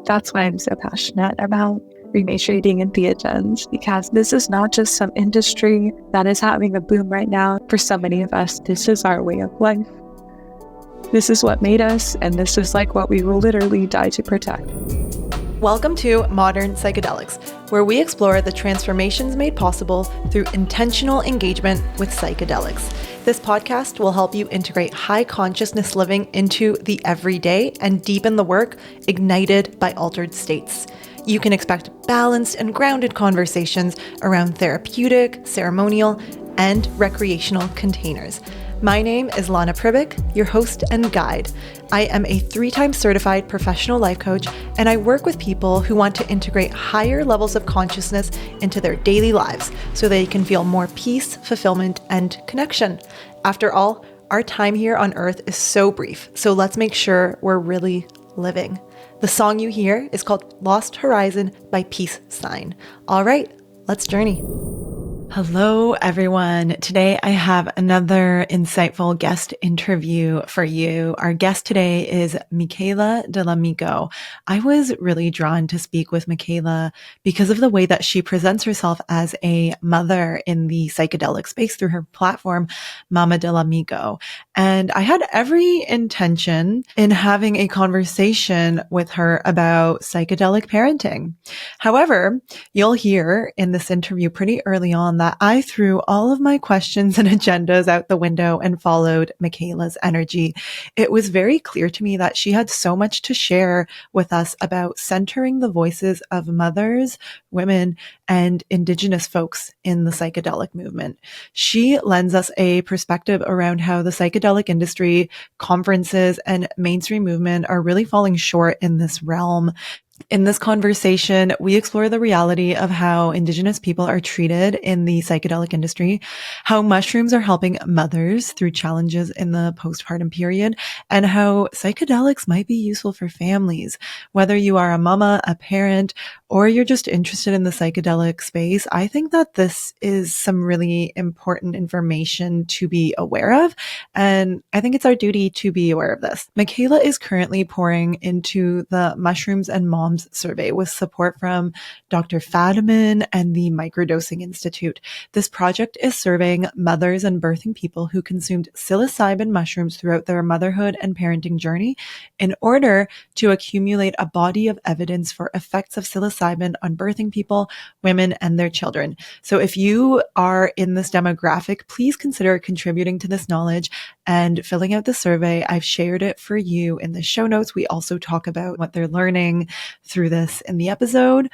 That's why I'm so passionate about rematriating entheogens, because this is not just some industry that is having a boom right now. For so many of us, this is our way of life. This is what made us, and this is like what we will literally die to protect. Welcome to Modern Psychedelics, where we explore the transformations made possible through intentional engagement with psychedelics. This podcast will help you integrate high consciousness living into the everyday and deepen the work ignited by altered states. You can expect balanced and grounded conversations around therapeutic, ceremonial, and recreational containers. My name is Lana Pribic, your host and guide. I am a 3-time certified professional life coach, and I work with people who want to integrate higher levels of consciousness into their daily lives so they can feel more peace, fulfillment, and connection. After all, our time here on Earth is so brief, so let's make sure we're really living. The song you hear is called Lost Horizon by Peace Sign. All right, let's journey. Hello, everyone. Today I have another insightful guest interview for you. Our guest today is Mikaela de la Myco. I was really drawn to speak with Mikaela because of the way that she presents herself as a mother in the psychedelic space through her platform, Mama de la Myco. And I had every intention in having a conversation with her about psychedelic parenting. However, you'll hear in this interview pretty early on that I threw all of my questions and agendas out the window and followed Mikaela's energy. It was very clear to me that she had so much to share with us about centering the voices of mothers, women, and Indigenous folks in the psychedelic movement. She lends us a perspective around how the psychedelic industry, conferences, and mainstream movement are really falling short in this realm. In this conversation, we explore the reality of how Indigenous people are treated in the psychedelic industry, how mushrooms are helping mothers through challenges in the postpartum period, and how psychedelics might be useful for families. Whether you are a mama, a parent, or you're just interested in the psychedelic space, I think that this is some really important information to be aware of. And I think it's our duty to be aware of this. Mikaela is currently pouring into the Mushrooms and Moms survey with support from Dr. Fadiman and the Microdosing Institute. This project is surveying mothers and birthing people who consumed psilocybin mushrooms throughout their motherhood and parenting journey in order to accumulate a body of evidence for effects of psilocybin on birthing people, women, and their children. So if you are in this demographic, please consider contributing to this knowledge and filling out the survey. I've shared it for you in the show notes. We also talk about what they're learning through this in the episode.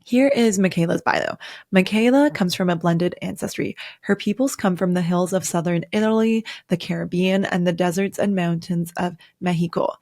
Here is Mikaela's bio. Mikaela comes from a blended ancestry. Her peoples come from the hills of southern Italy, the Caribbean, and the deserts and mountains of Mexico.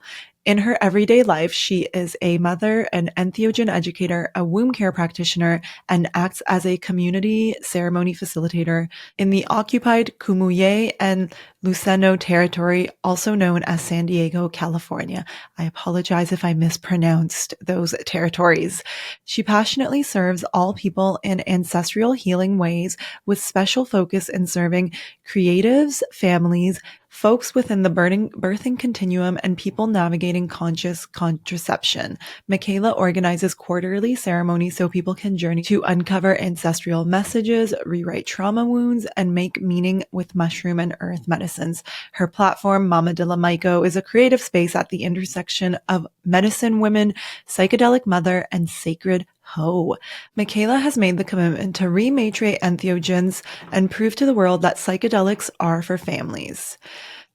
In her everyday life, she is a mother, an entheogen educator, a womb care practitioner, and acts as a community ceremony facilitator in the occupied Cumuye and Luceno territory, also known as San Diego, California. I apologize if I mispronounced those territories. She passionately serves all people in ancestral healing ways with special focus in serving creatives, families, folks within the birthing continuum, and people navigating conscious contraception. Mikaela organizes quarterly ceremonies so people can journey to uncover ancestral messages, rewrite trauma wounds, and make meaning with mushroom and earth medicines. Her platform, Mama de la Myco, is a creative space at the intersection of medicine women, psychedelic mother, and sacred Ho. Mikaela has made the commitment to rematriate entheogens and prove to the world that psychedelics are for families.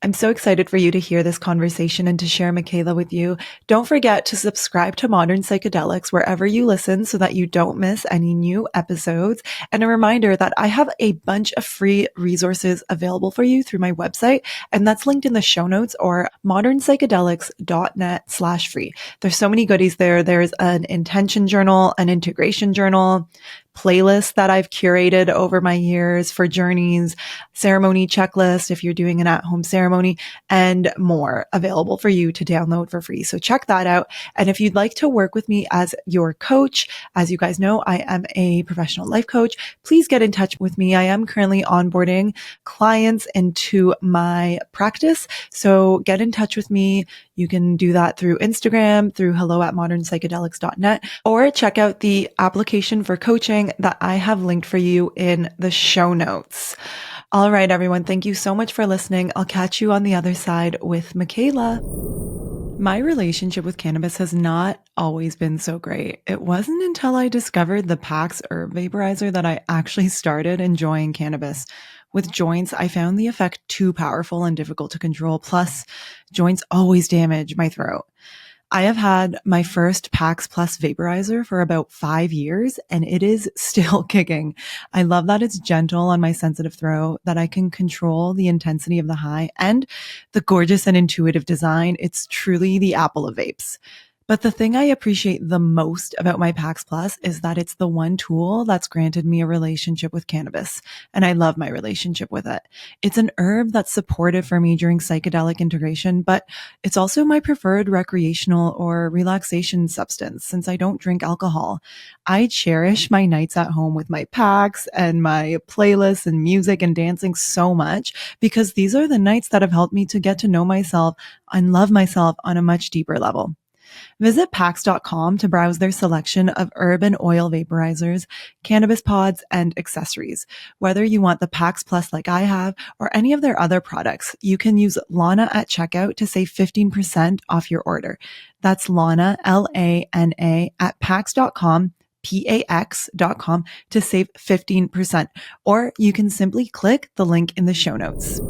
I'm so excited for you to hear this conversation and to share Mikaela with you. Don't forget to subscribe to Modern Psychedelics wherever you listen so that you don't miss any new episodes. And a reminder that I have a bunch of free resources available for you through my website, and that's linked in the show notes or modernpsychedelics.net/free. There's so many goodies there. There's an intention journal, an integration journal, playlists that I've curated over my years for journeys, ceremony checklist if you're doing an at-home ceremony, and more available for you to download for free. So check that out. And if you'd like to work with me as your coach, as you guys know, I am a professional life coach. Please get in touch with me. I am currently onboarding clients into my practice. So get in touch with me. You can do that through Instagram, through hello@modernpsychedelics.net, or check out the application for coaching that I have linked for you in the show notes. All right, everyone. Thank you so much for listening. I'll catch you on the other side with Mikaela. My relationship with cannabis has not always been so great. It wasn't until I discovered the PAX herb vaporizer that I actually started enjoying cannabis. With joints, I found the effect too powerful and difficult to control. Plus, joints always damage my throat. I have had my first PAX Plus vaporizer for about 5 years, and it is still kicking. I love that it's gentle on my sensitive throat, that I can control the intensity of the high, and the gorgeous and intuitive design. It's truly the apple of vapes. But the thing I appreciate the most about my PAX Plus is that it's the one tool that's granted me a relationship with cannabis, and I love my relationship with it. It's an herb that's supportive for me during psychedelic integration, but it's also my preferred recreational or relaxation substance since I don't drink alcohol. I cherish my nights at home with my PAX and my playlists and music and dancing so much because these are the nights that have helped me to get to know myself and love myself on a much deeper level. Visit PAX.com to browse their selection of herb and oil vaporizers, cannabis pods, and accessories. Whether you want the PAX Plus like I have or any of their other products, you can use Lana at checkout to save 15% off your order. That's Lana, Lana, at PAX.com. PAX.com to save 15%, or you can simply click the link in the show notes.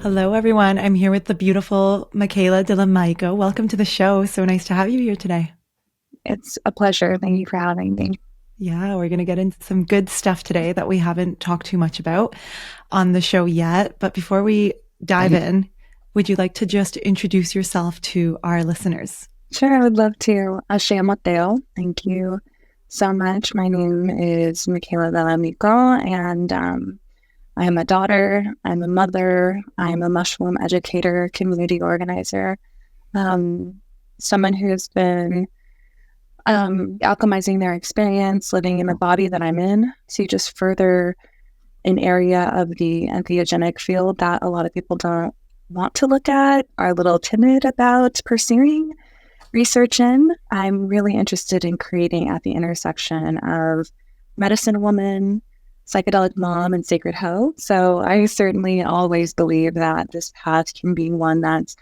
Hello, everyone. I'm here with the beautiful Mikaela de la Myco. Welcome to the show. So nice to have you here today. It's a pleasure. Thank you for having me. Yeah, we're going to get into some good stuff today that we haven't talked too much about on the show yet. But before we dive in, would you like to just introduce yourself to our listeners? Sure, I would love to. Ashe Mateo. Thank you so much. My name is Mikaela de la Myco, and I am a daughter, I'm a mother, I'm a MushWomb educator, community organizer, someone who's been alchemizing their experience, living in the body that I'm in, to just further an area of the entheogenic field that a lot of people don't want to look at, are a little timid about pursuing research in. I'm really interested in creating at the intersection of medicine woman, psychedelic mom, and sacred hoe. So I certainly always believe that this path can be one that's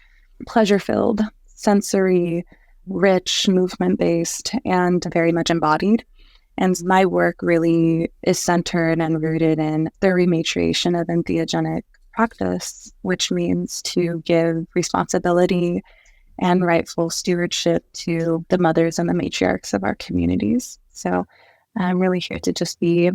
pleasure-filled, sensory, rich, movement-based, and very much embodied. And my work really is centered and rooted in the rematriation of entheogenic practice, which means to give responsibility and rightful stewardship to the mothers and the matriarchs of our communities. So I'm really here to just be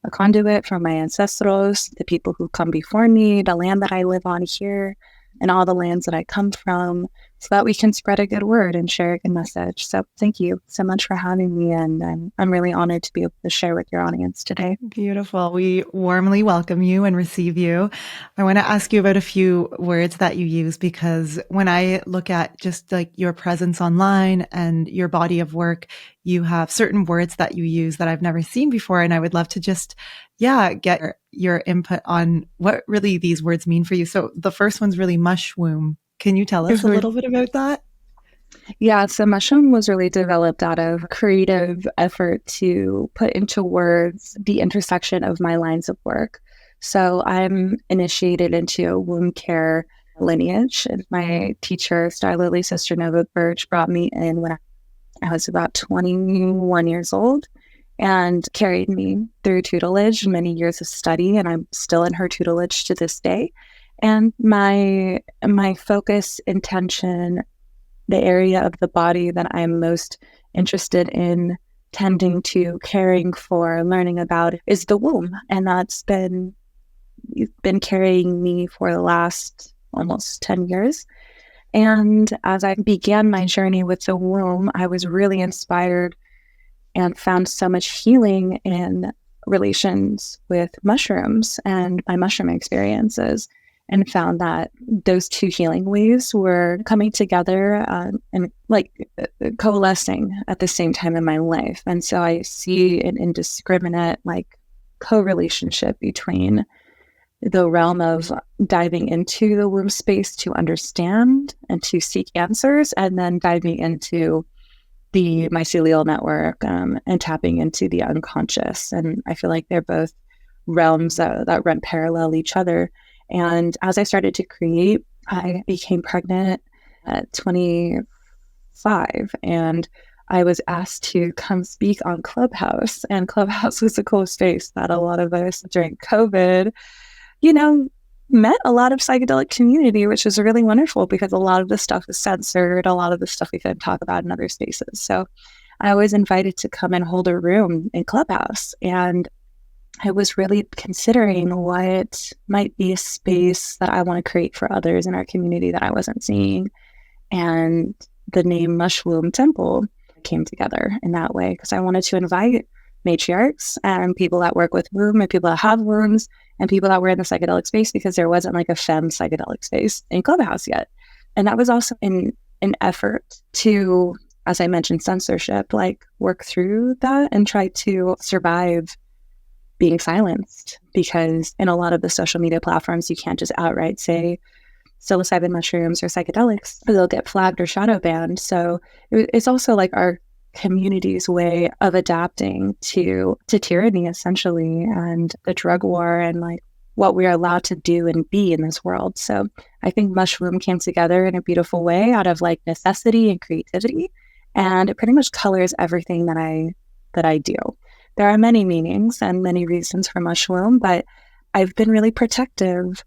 a conduit from my ancestors, the people who come before me, the land that I live on here, and all the lands that I come from, so that we can spread a good word and share a good message. So thank you so much for having me, and I'm really honored to be able to share with your audience today. Beautiful. We warmly welcome you and receive you. I want to ask you about a few words that you use, because when I look at just like your presence online and your body of work, you have certain words that you use that I've never seen before. And I would love to just, get your input on what really these words mean for you. So the first one's really MushWomb. Can you tell us a little bit about that? Yeah, so MushWomb was really developed out of creative effort to put into words the intersection of my lines of work. So I'm initiated into a womb care lineage. And my teacher, Star Lily Sister Nova Birch, brought me in when I was about 21 years old and carried me through tutelage, many years of study, and I'm still in her tutelage to this day. And my focus, intention, the area of the body that I'm most interested in tending to, caring for, learning about is the womb. And that's been carrying me for the last almost 10 years. And as I began my journey with the womb, I was really inspired and found so much healing in relations with mushrooms and my mushroom experiences, and found that those two healing waves were coming together and like coalescing at the same time in my life. And so I see an indiscriminate like co-relationship between the realm of diving into the womb space to understand and to seek answers, and then diving into the mycelial network and tapping into the unconscious. And I feel like they're both realms that run parallel each other. And as I started to create, I became pregnant at 25, and I was asked to come speak on Clubhouse. And Clubhouse was a cool space that a lot of us during COVID, met a lot of psychedelic community, which is really wonderful because a lot of the stuff is censored. A lot of the stuff we couldn't talk about in other spaces. So I was invited to come and hold a room in Clubhouse. And I was really considering what might be a space that I want to create for others in our community that I wasn't seeing. And the name MushWomb Temple came together in that way because I wanted to invite matriarchs and people that work with womb and people that have wombs and people that were in the psychedelic space, because there wasn't like a femme psychedelic space in Clubhouse yet. And that was also an effort to, as I mentioned, censorship, like work through that and try to survive being silenced, because in a lot of the social media platforms, you can't just outright say psilocybin mushrooms or psychedelics, they'll get flagged or shadow banned. So it's also like our community's way of adapting to tyranny, essentially, and the drug war and like what we're allowed to do and be in this world. So I think MushWomb came together in a beautiful way out of like necessity and creativity, and it pretty much colors everything that I do. There are many meanings and many reasons for MushWomb, but I've been really protective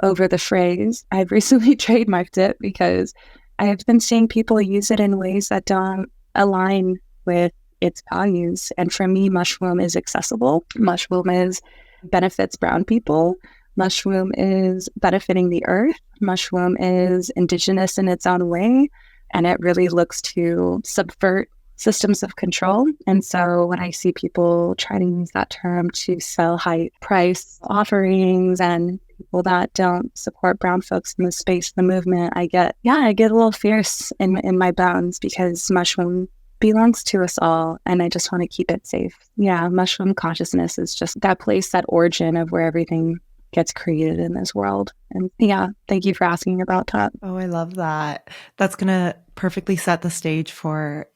over the phrase. I've recently trademarked it because I've been seeing people use it in ways that don't align with its values. And for me, MushWomb is accessible. MushWomb benefits brown people. MushWomb is benefiting the earth. MushWomb is indigenous in its own way. And it really looks to subvert systems of control. And so when I see people try to use that term to sell high price offerings and people that don't support brown folks in the space, the movement, I get a little fierce in my bones, because MushWomb belongs to us all, and I just want to keep it safe. Yeah, MushWomb consciousness is just that place, that origin of where everything gets created in this world. And yeah, thank you for asking about that. Oh, I love that. That's going to perfectly set the stage for,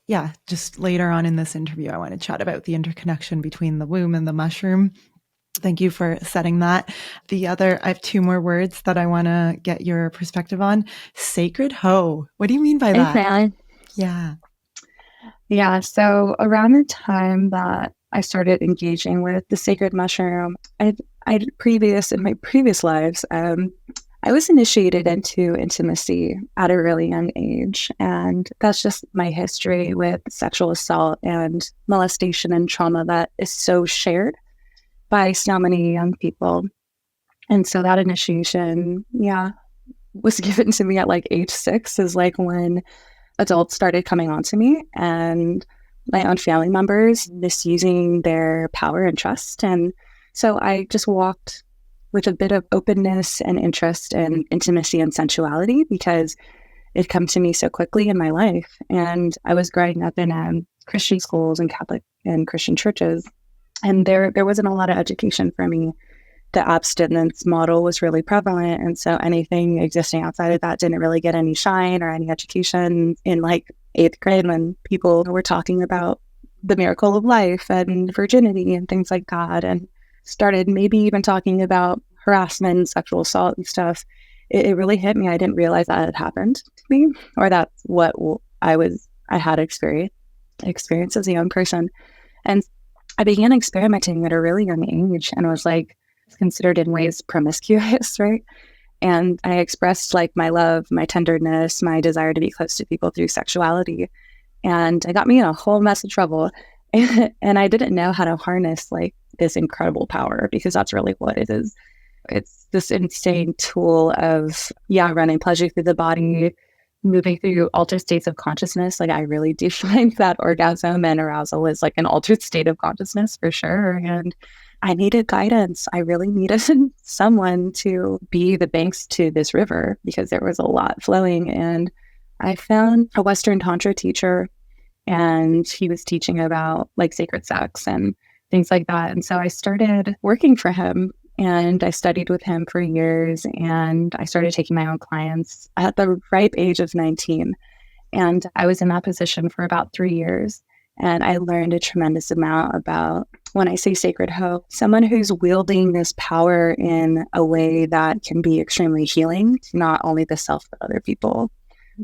just later on in this interview, I want to chat about the interconnection between the womb and the mushroom. Thank you for setting that. I have two more words that I want to get your perspective on. Sacred hoe. What do you mean by that? Okay. Yeah. So around the time that I started engaging with the sacred mushroom, in my previous lives, I was initiated into intimacy at a really young age. And that's just my history with sexual assault and molestation and trauma that is so shared by so many young people. And so that initiation, was given to me at like age 6, is like when adults started coming on to me and my own family members misusing their power and trust. And so I just walked with a bit of openness and interest in intimacy and sensuality, because it come to me so quickly in my life. And I was growing up in Christian schools and Catholic and Christian churches, and there wasn't a lot of education for me. The abstinence model was really prevalent, and so anything existing outside of that didn't really get any shine or any education. In like 8th grade, when people were talking about the miracle of life and virginity and things like that, and started maybe even talking about harassment and sexual assault and stuff, it really hit me. I didn't realize that had happened to me, or that's what I had experienced as a young person. And I began experimenting at a really young age, and was like considered in ways promiscuous, right? And I expressed like my love, my tenderness, my desire to be close to people through sexuality. And it got me in a whole mess of trouble. And I didn't know how to harness like this incredible power, because that's really what it is. It's this insane tool of, running pleasure through the body, moving through altered states of consciousness. Like I really do find that orgasm and arousal is like an altered state of consciousness for sure. And I needed guidance. I really needed someone to be the banks to this river because there was a lot flowing. And I found a Western Tantra teacher, and he was teaching about like sacred sex and things like that. And so I started working for him, and I studied with him for years, and I started taking my own clients at the ripe age of 19. And I was in that position for about 3 years. And I learned a tremendous amount about, when I say sacred hoe, someone who's wielding this power in a way that can be extremely healing to not only the self, but other people.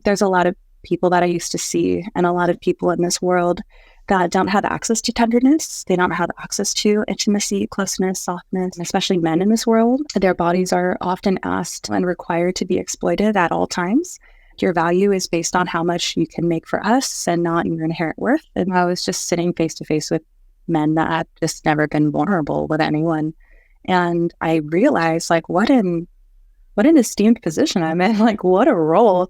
There's a lot of people that I used to see, and a lot of people in this world that don't have access to tenderness. They don't have access to intimacy, closeness, softness, and especially men in this world. Their bodies are often asked and required to be exploited at all times. Your value is based on how much you can make for us and not your inherent worth. And I was just sitting face to face with men that had just never been vulnerable with anyone. And I realized like what an esteemed position I'm in, like what a role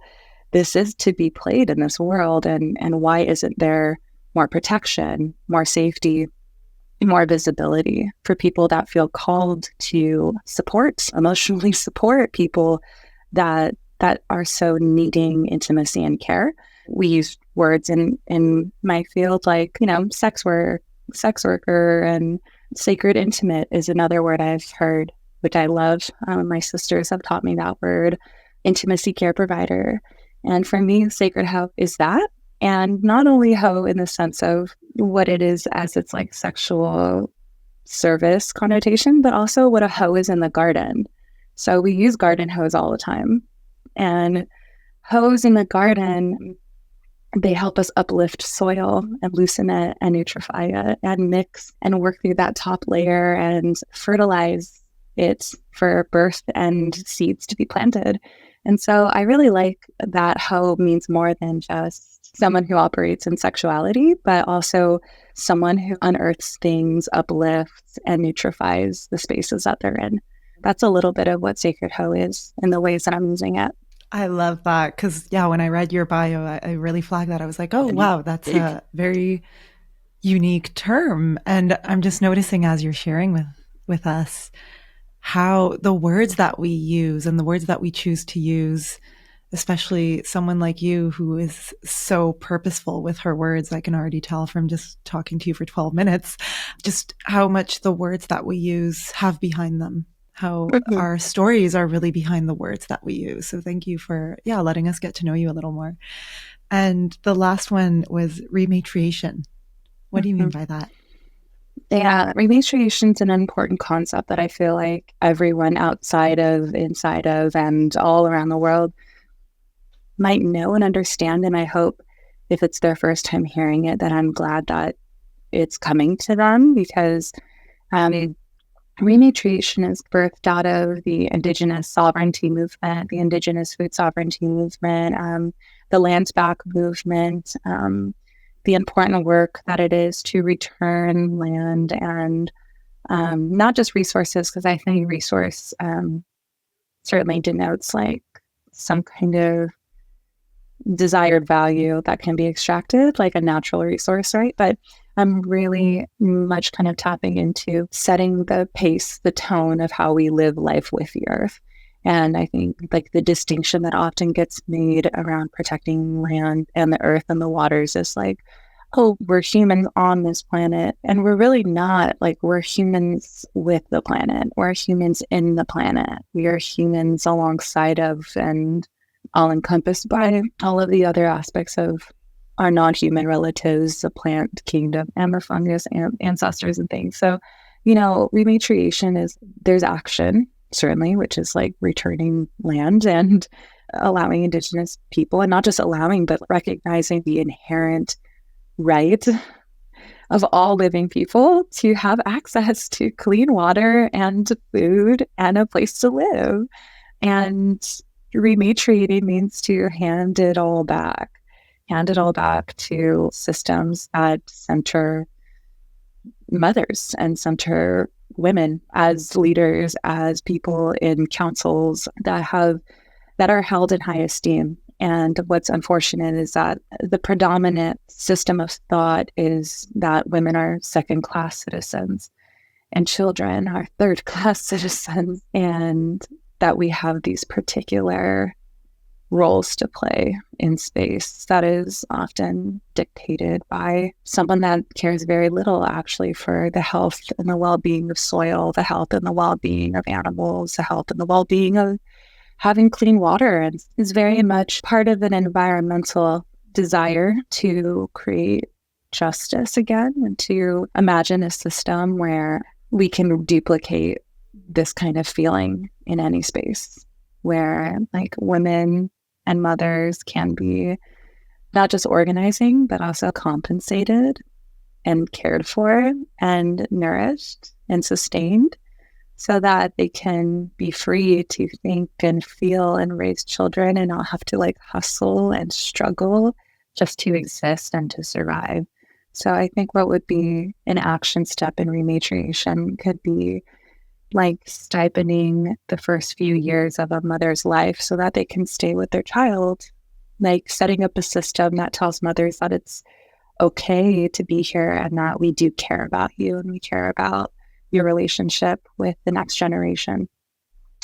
this is to be played in this world. And why isn't there more protection, more safety, more visibility for people that feel called to emotionally support people that are so needing intimacy and care. We use words in my field like, sex worker, and sacred intimate is another word I've heard, which I love. My sisters have taught me that word, intimacy care provider. And for me, sacred hoe is that. And not only hoe in the sense of what it is as its like sexual service connotation, but also what a hoe is in the garden. So we use garden hose all the time. And hoes in the garden, they help us uplift soil and loosen it and nutrify it and mix and work through that top layer and fertilize it for birth and seeds to be planted. And so I really like that hoe means more than just someone who operates in sexuality, but also someone who unearths things, uplifts, and nutrifies the spaces that they're in. That's a little bit of what sacred hoe is in the ways that I'm using it. I love that because, when I read your bio, I really flagged that. I was like, oh, wow, that's a very unique term. And I'm just noticing as you're sharing with us how the words that we use and the words that we choose to use, especially someone like you who is so purposeful with her words, I can already tell from just talking to you for 12 minutes, just how much the words that we use have behind them. How our stories are really behind the words that we use. So thank you for, letting us get to know you a little more. And the last one was rematriation. What do you mean by that? Yeah, rematriation is an important concept that I feel like everyone outside of, inside of, and all around the world might know and understand. And I hope if it's their first time hearing it, that I'm glad that it's coming to them, because Rematriation is birthed out of the Indigenous sovereignty movement, the Indigenous food sovereignty movement, the Land Back movement, the important work that it is to return land and not just resources, because I think resource certainly denotes like some kind of desired value that can be extracted, like a natural resource, right? But I'm really much kind of tapping into setting the pace, the tone of how we live life with the earth. And I think like the distinction that often gets made around protecting land and the earth and the waters is like, oh, we're humans on this planet. And we're really not. Like, we're humans with the planet. We're humans in the planet. We are humans alongside of and all encompassed by all of the other aspects of our non-human relatives, the plant kingdom and the fungus and ancestors and things. So, rematriation is, there's action, certainly, which is like returning land and allowing Indigenous people, and not just allowing, but recognizing the inherent right of all living people to have access to clean water and food and a place to live. And rematriating means to hand it all back to systems that center mothers and center women as leaders, as people in councils that are held in high esteem. And what's unfortunate is that the predominant system of thought is that women are second-class citizens and children are third-class citizens, and that we have these particular roles to play in space that is often dictated by someone that cares very little actually for the health and the well-being of soil, the health and the well-being of animals, the health and the well-being of having clean water, and is very much part of an environmental desire to create justice again and to imagine a system where we can duplicate this kind of feeling in any space where like women and mothers can be not just organizing, but also compensated and cared for and nourished and sustained so that they can be free to think and feel and raise children and not have to like hustle and struggle just to exist and to survive. So I think what would be an action step in rematriation could be like stipending the first few years of a mother's life so that they can stay with their child, like setting up a system that tells mothers that it's okay to be here and that we do care about you and we care about your relationship with the next generation.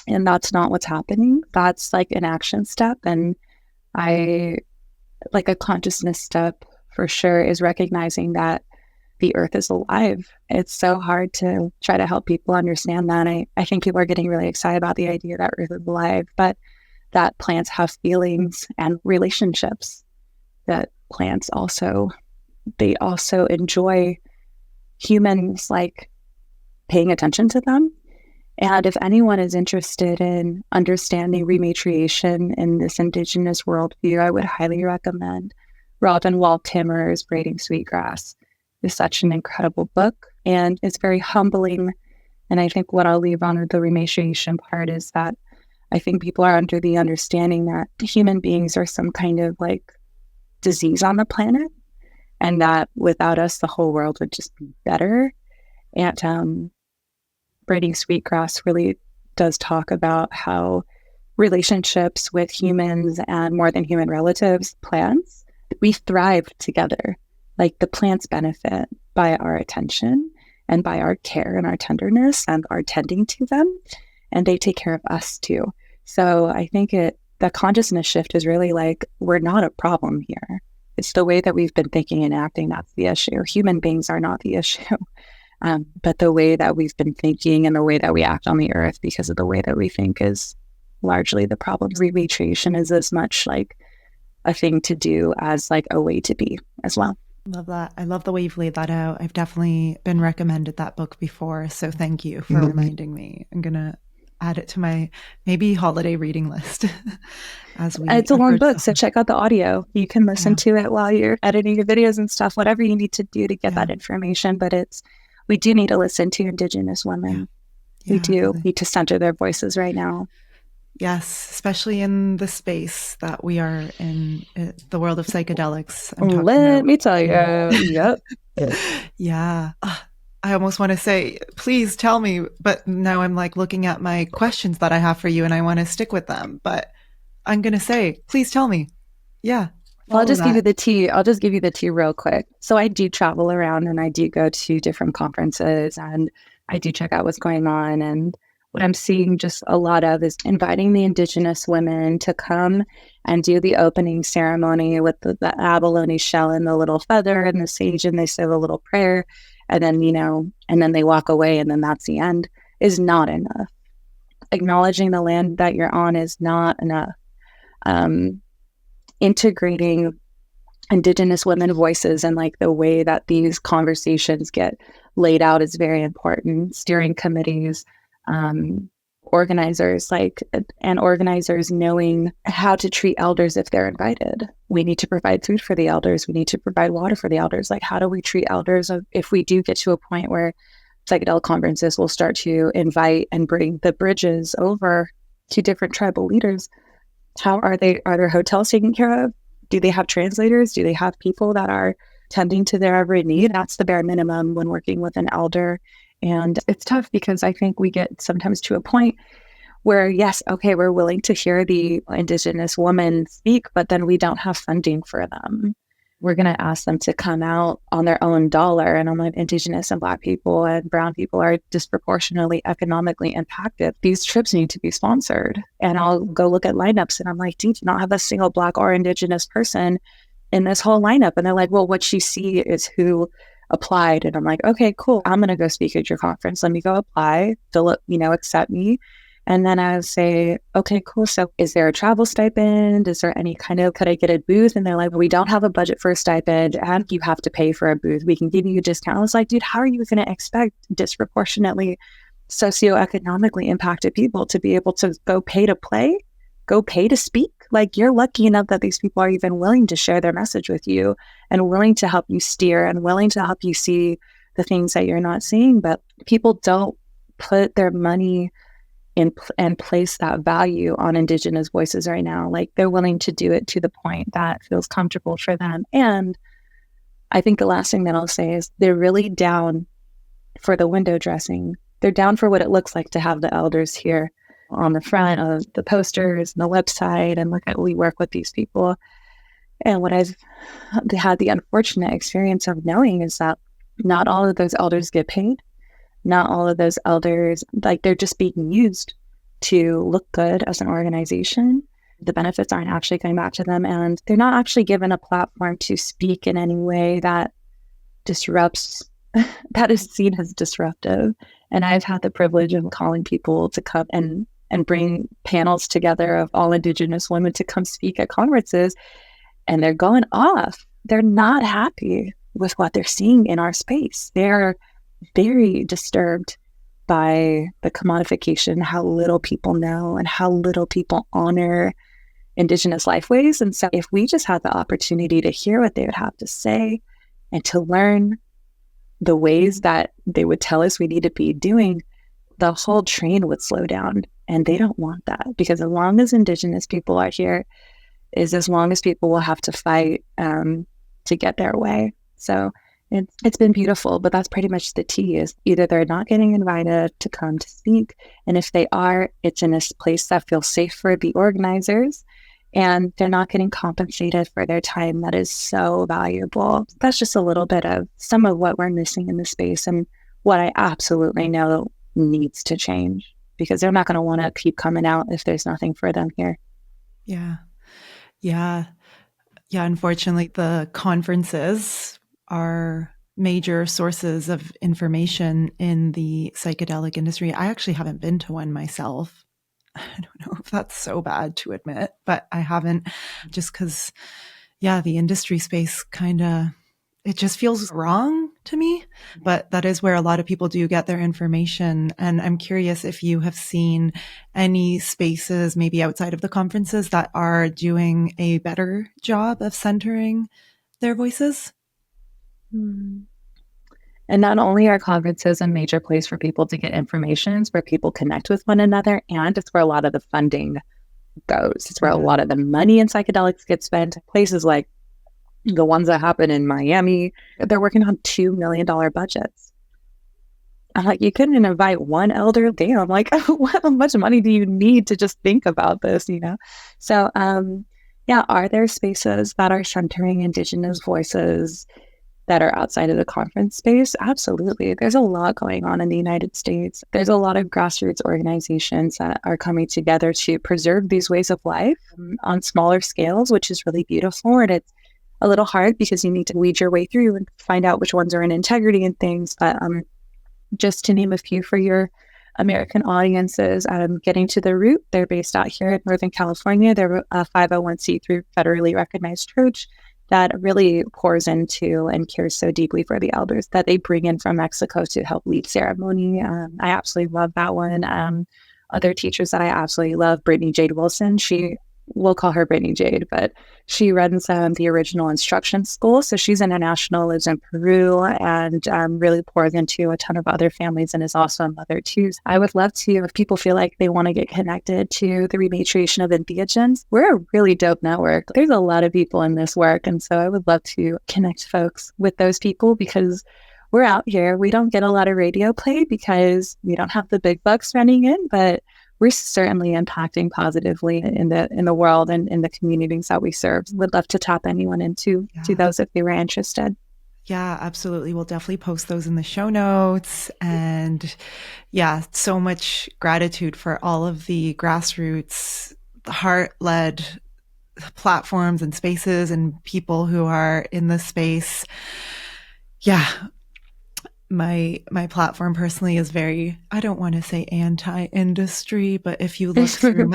And that's not what's happening. That's like an action step. And I like a consciousness step for sure is recognizing that the earth is alive. It's so hard to try to help people understand that. I think people are getting really excited about the idea that earth is alive, but that plants have feelings and relationships, that plants also, they also enjoy humans like paying attention to them. And if anyone is interested in understanding rematriation in this Indigenous worldview, I would highly recommend Robin Wall Timmer's Braiding Sweetgrass. Is such an incredible book, and it's very humbling. And I think what I'll leave on the rematriation part is that I think people are under the understanding that human beings are some kind of like disease on the planet, and that without us, the whole world would just be better. And Braiding Sweetgrass really does talk about how relationships with humans and more than human relatives, plants, we thrive together. Like the plants benefit by our attention and by our care and our tenderness and our tending to them, and they take care of us too. So I think the consciousness shift is really like, we're not a problem here. It's the way that we've been thinking and acting that's the issue. Human beings are not the issue, but the way that we've been thinking and the way that we act on the earth because of the way that we think is largely the problem. Rematriation is as much like a thing to do as like a way to be as well. Love that. I love the way you've laid that out. I've definitely been recommended that book before. So thank you for reminding me. I'm going to add it to my maybe holiday reading list. It's a long book, so check out the audio. You can listen to it while you're editing your videos and stuff, whatever you need to do to get that information. But we do need to listen to Indigenous women. We do need to center their voices right now. Yes, especially in the space that we are in, the world of psychedelics. Let me tell you. Yep. Yeah. I almost want to say, please tell me, but now I'm like looking at my questions that I have for you and I want to stick with them. But I'm going to say, please tell me. Yeah. Well, I'll just give you the tea. I'll just give you the tea real quick. So I do travel around and I do go to different conferences and I do check out what's going on. And what I'm seeing just a lot of is inviting the Indigenous women to come and do the opening ceremony with the abalone shell and the little feather and the sage, and they say a little prayer, and then, and then they walk away, and then that's the end, is not enough. Acknowledging the land that you're on is not enough. Integrating Indigenous women voices and like the way that these conversations get laid out is very important. Steering committees, organizers knowing how to treat elders if they're invited. We need to provide food for the elders. We need to provide water for the elders. Like, how do we treat elders if we do get to a point where psychedelic conferences will start to invite and bring the bridges over to different tribal leaders? Are their hotels taken care of? Do they have translators? Do they have people that are tending to their every need? That's the bare minimum when working with an elder. And it's tough because I think we get sometimes to a point where, yes, okay, we're willing to hear the Indigenous woman speak, but then we don't have funding for them. We're going to ask them to come out on their own dollar. And I'm like, Indigenous and Black people and Brown people are disproportionately economically impacted. These trips need to be sponsored. And I'll go look at lineups and I'm like, do you not have a single Black or Indigenous person in this whole lineup? And they're like, well, what you see is who applied. And I'm like, okay, cool. I'm going to go speak at your conference. Let me go apply. They'll, accept me. And then I would say, okay, cool. So is there a travel stipend? Is there any could I get a booth? And they're like, we don't have a budget for a stipend and you have to pay for a booth. We can give you a discount. I was like, dude, how are you going to expect disproportionately socioeconomically impacted people to be able to go pay to play, go pay to speak? Like, you're lucky enough that these people are even willing to share their message with you and willing to help you steer and willing to help you see the things that you're not seeing. But people don't put their money and place that value on Indigenous voices right now. Like, they're willing to do it to the point that feels comfortable for them. And I think the last thing that I'll say is they're really down for the window dressing. They're down for what it looks like to have the elders here on the front of the posters and the website and look at, we work with these people. And what I've had the unfortunate experience of knowing is that not all of those elders get paid. Not all of those elders, like, they're just being used to look good as an organization. The benefits aren't actually coming back to them, and they're not actually given a platform to speak in any way that disrupts, that is seen as disruptive. And I've had the privilege of calling people to come and bring panels together of all Indigenous women to come speak at conferences, and they're going off. They're not happy with what they're seeing in our space. They're very disturbed by the commodification, how little people know and how little people honor Indigenous lifeways. And so if we just had the opportunity to hear what they would have to say and to learn the ways that they would tell us we need to be doing, the whole train would slow down. And they don't want that, because as long as Indigenous people are here is as long as people will have to fight to get their way. So it's been beautiful, but that's pretty much the tea, is either they're not getting invited to come to speak, and if they are, it's in a place that feels safe for the organizers, and they're not getting compensated for their time that is so valuable. That's just a little bit of some of what we're missing in the space, and what I absolutely know needs to change, because they're not going to want to keep coming out if there's nothing for them here. Yeah. Unfortunately, the conferences are major sources of information in the psychedelic industry. I actually haven't been to one myself. I don't know if that's so bad to admit, but I haven't, just because, the industry space it just feels wrong to me. But that is where a lot of people do get their information. And I'm curious if you have seen any spaces, maybe outside of the conferences, that are doing a better job of centering their voices. And not only are conferences a major place for people to get information, it's where people connect with one another, and it's where a lot of the funding goes. It's where a lot of the money in psychedelics gets spent. Places like the ones that happen in Miami, they're working on $2 million budgets. I'm like, you couldn't invite one elder? Damn, like, how much money do you need to just think about this, So, are there spaces that are centering Indigenous voices that are outside of the conference space? Absolutely. There's a lot going on in the United States. There's a lot of grassroots organizations that are coming together to preserve these ways of life on smaller scales, which is really beautiful. And it's a little hard because you need to weed your way through and find out which ones are in integrity and things. But just to name a few for your American audiences, Getting to the Root, they're based out here in Northern California. They're a 501c3 federally recognized church that really pours into and cares so deeply for the elders that they bring in from Mexico to help lead ceremony. I absolutely love that one. Other teachers that I absolutely love, Brittany Jade Wilson, we'll call her Brittany Jade, but she runs the original instruction school. So she's international, lives in Peru, and really pours into a ton of other families and is also a mother too. I would love to, if people feel like they want to get connected to the Rematriation of Entheogens, we're a really dope network. There's a lot of people in this work. And so I would love to connect folks with those people, because we're out here. We don't get a lot of radio play because we don't have the big bucks running in, but we're certainly impacting positively in the world and in the communities that we serve. Would love to tap anyone into those if they were interested. Yeah, absolutely. We'll definitely post those in the show notes. And yeah, so much gratitude for all of the grassroots, heart-led platforms and spaces and people who are in this space. Yeah. My platform personally is very, I don't want to say anti-industry, but if you look through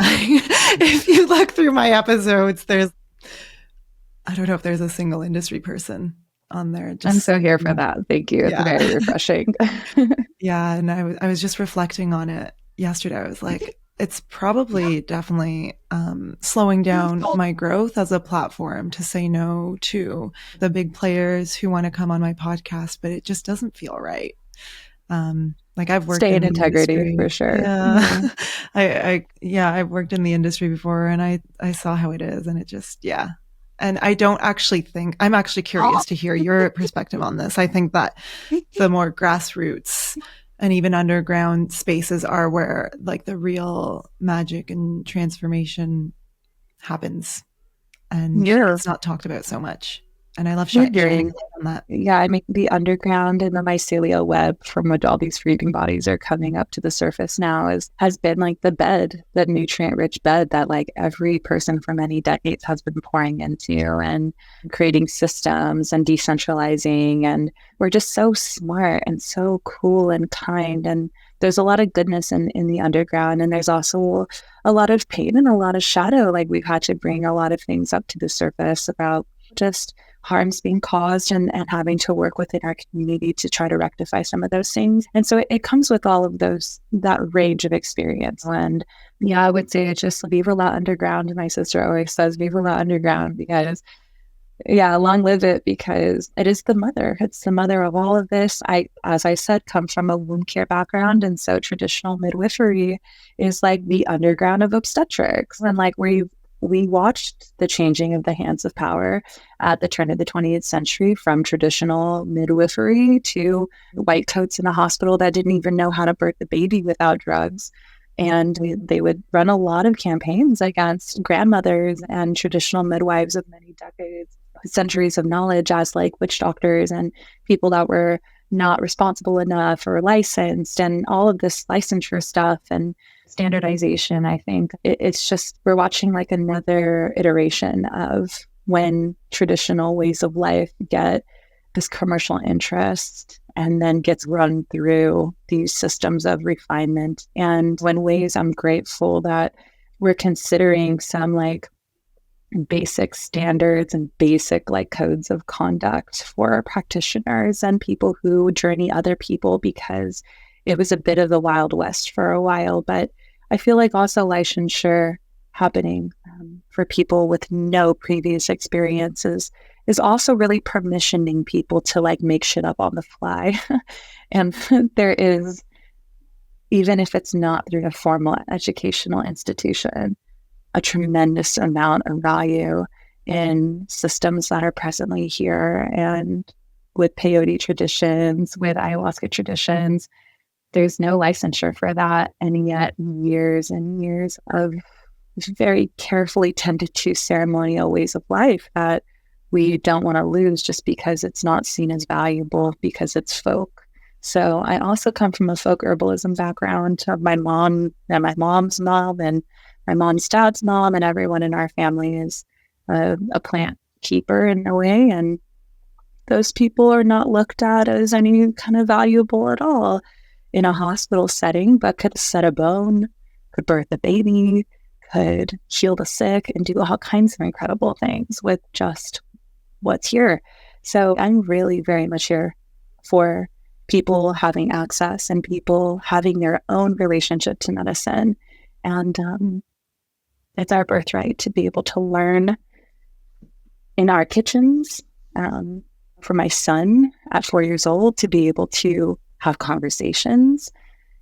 my episodes, I don't know if there's a single industry person on there. I'm so here for that. Thank you. It's very refreshing. Yeah. And I was just reflecting on it yesterday. I was like, it's probably definitely slowing down my growth as a platform to say no to the big players who want to come on my podcast, but it just doesn't feel right. Like I've worked in integrity industry. for sure. Yeah. I've worked in the industry before and I saw how it is and it just, And I don't actually think, I'm actually curious to hear your perspective on this. I think that the more grassroots and even underground spaces are where like the real magic and transformation happens. And it's not talked about so much. And I love sharing on that. Yeah, I mean, the underground and the mycelial web from what all these breathing bodies are coming up to the surface now has been like the bed, the nutrient-rich bed that like every person for many decades has been pouring into and creating systems and decentralizing. And we're just so smart and so cool and kind. And there's a lot of goodness in the underground. And there's also a lot of pain and a lot of shadow. Like we've had to bring a lot of things up to the surface about just harms being caused and having to work within our community to try to rectify some of those things. And so it comes with all of that range of experience. And yeah, I would say it's just Viva la Underground. My sister always says Viva la Underground because long live it, because it is the mother. It's the mother of all of this. As I said, come from a womb care background. And so traditional midwifery is like the underground of obstetrics. And like we watched the changing of the hands of power at the turn of the 20th century from traditional midwifery to white coats in a hospital that didn't even know how to birth the baby without drugs. And they would run a lot of campaigns against grandmothers and traditional midwives of many decades, centuries of knowledge as like witch doctors and people that were not responsible enough or licensed and all of this licensure stuff and standardization. I think it's just, we're watching like another iteration of when traditional ways of life get this commercial interest and then gets run through these systems of refinement. And in ways I'm grateful that we're considering some like basic standards and basic like codes of conduct for practitioners and people who journey other people, because it was a bit of the Wild West for a while. But I feel like also licensure happening for people with no previous experiences is also really permissioning people to like make shit up on the fly. And there is, even if it's not through a formal educational institution, a tremendous amount of value in systems that are presently here. And with peyote traditions, with ayahuasca traditions, there's no licensure for that. And yet years and years of very carefully tended to ceremonial ways of life that we don't want to lose just because it's not seen as valuable because it's folk. So I also come from a folk herbalism background of my mom and my mom's mom and my mom's dad's mom, and everyone in our family is a plant keeper in a way. And those people are not looked at as any kind of valuable at all in a hospital setting, but could set a bone, could birth a baby, could heal the sick, and do all kinds of incredible things with just what's here. So I'm really very much here for people having access and people having their own relationship to medicine. And it's our birthright to be able to learn in our kitchens. For my son at 4 years old, to be able to have conversations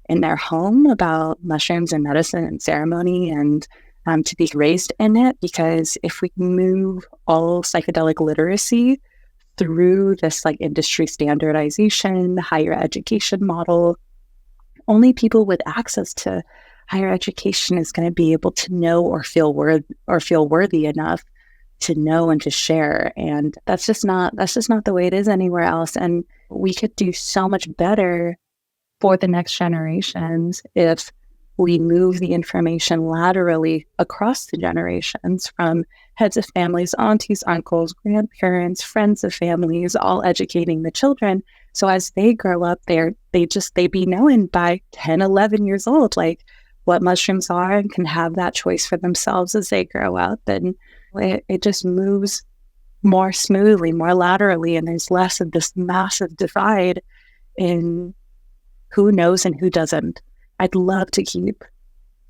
in their home about mushrooms and medicine and ceremony, and to be raised in it. Because if we move all psychedelic literacy through this like industry standardization, higher education model, only people with access to higher education is going to be able to know or feel worthy enough to know and to share. And that's just not the way it is anywhere else. And we could do so much better for the next generations if we move the information laterally across the generations, from heads of families, aunties, uncles, grandparents, friends of families, all educating the children. So as they grow up, they be knowing by 10, 11 years old, like what mushrooms are, and can have that choice for themselves as they grow up. And it just moves more smoothly, more laterally, and there's less of this massive divide in who knows and who doesn't. I'd love to keep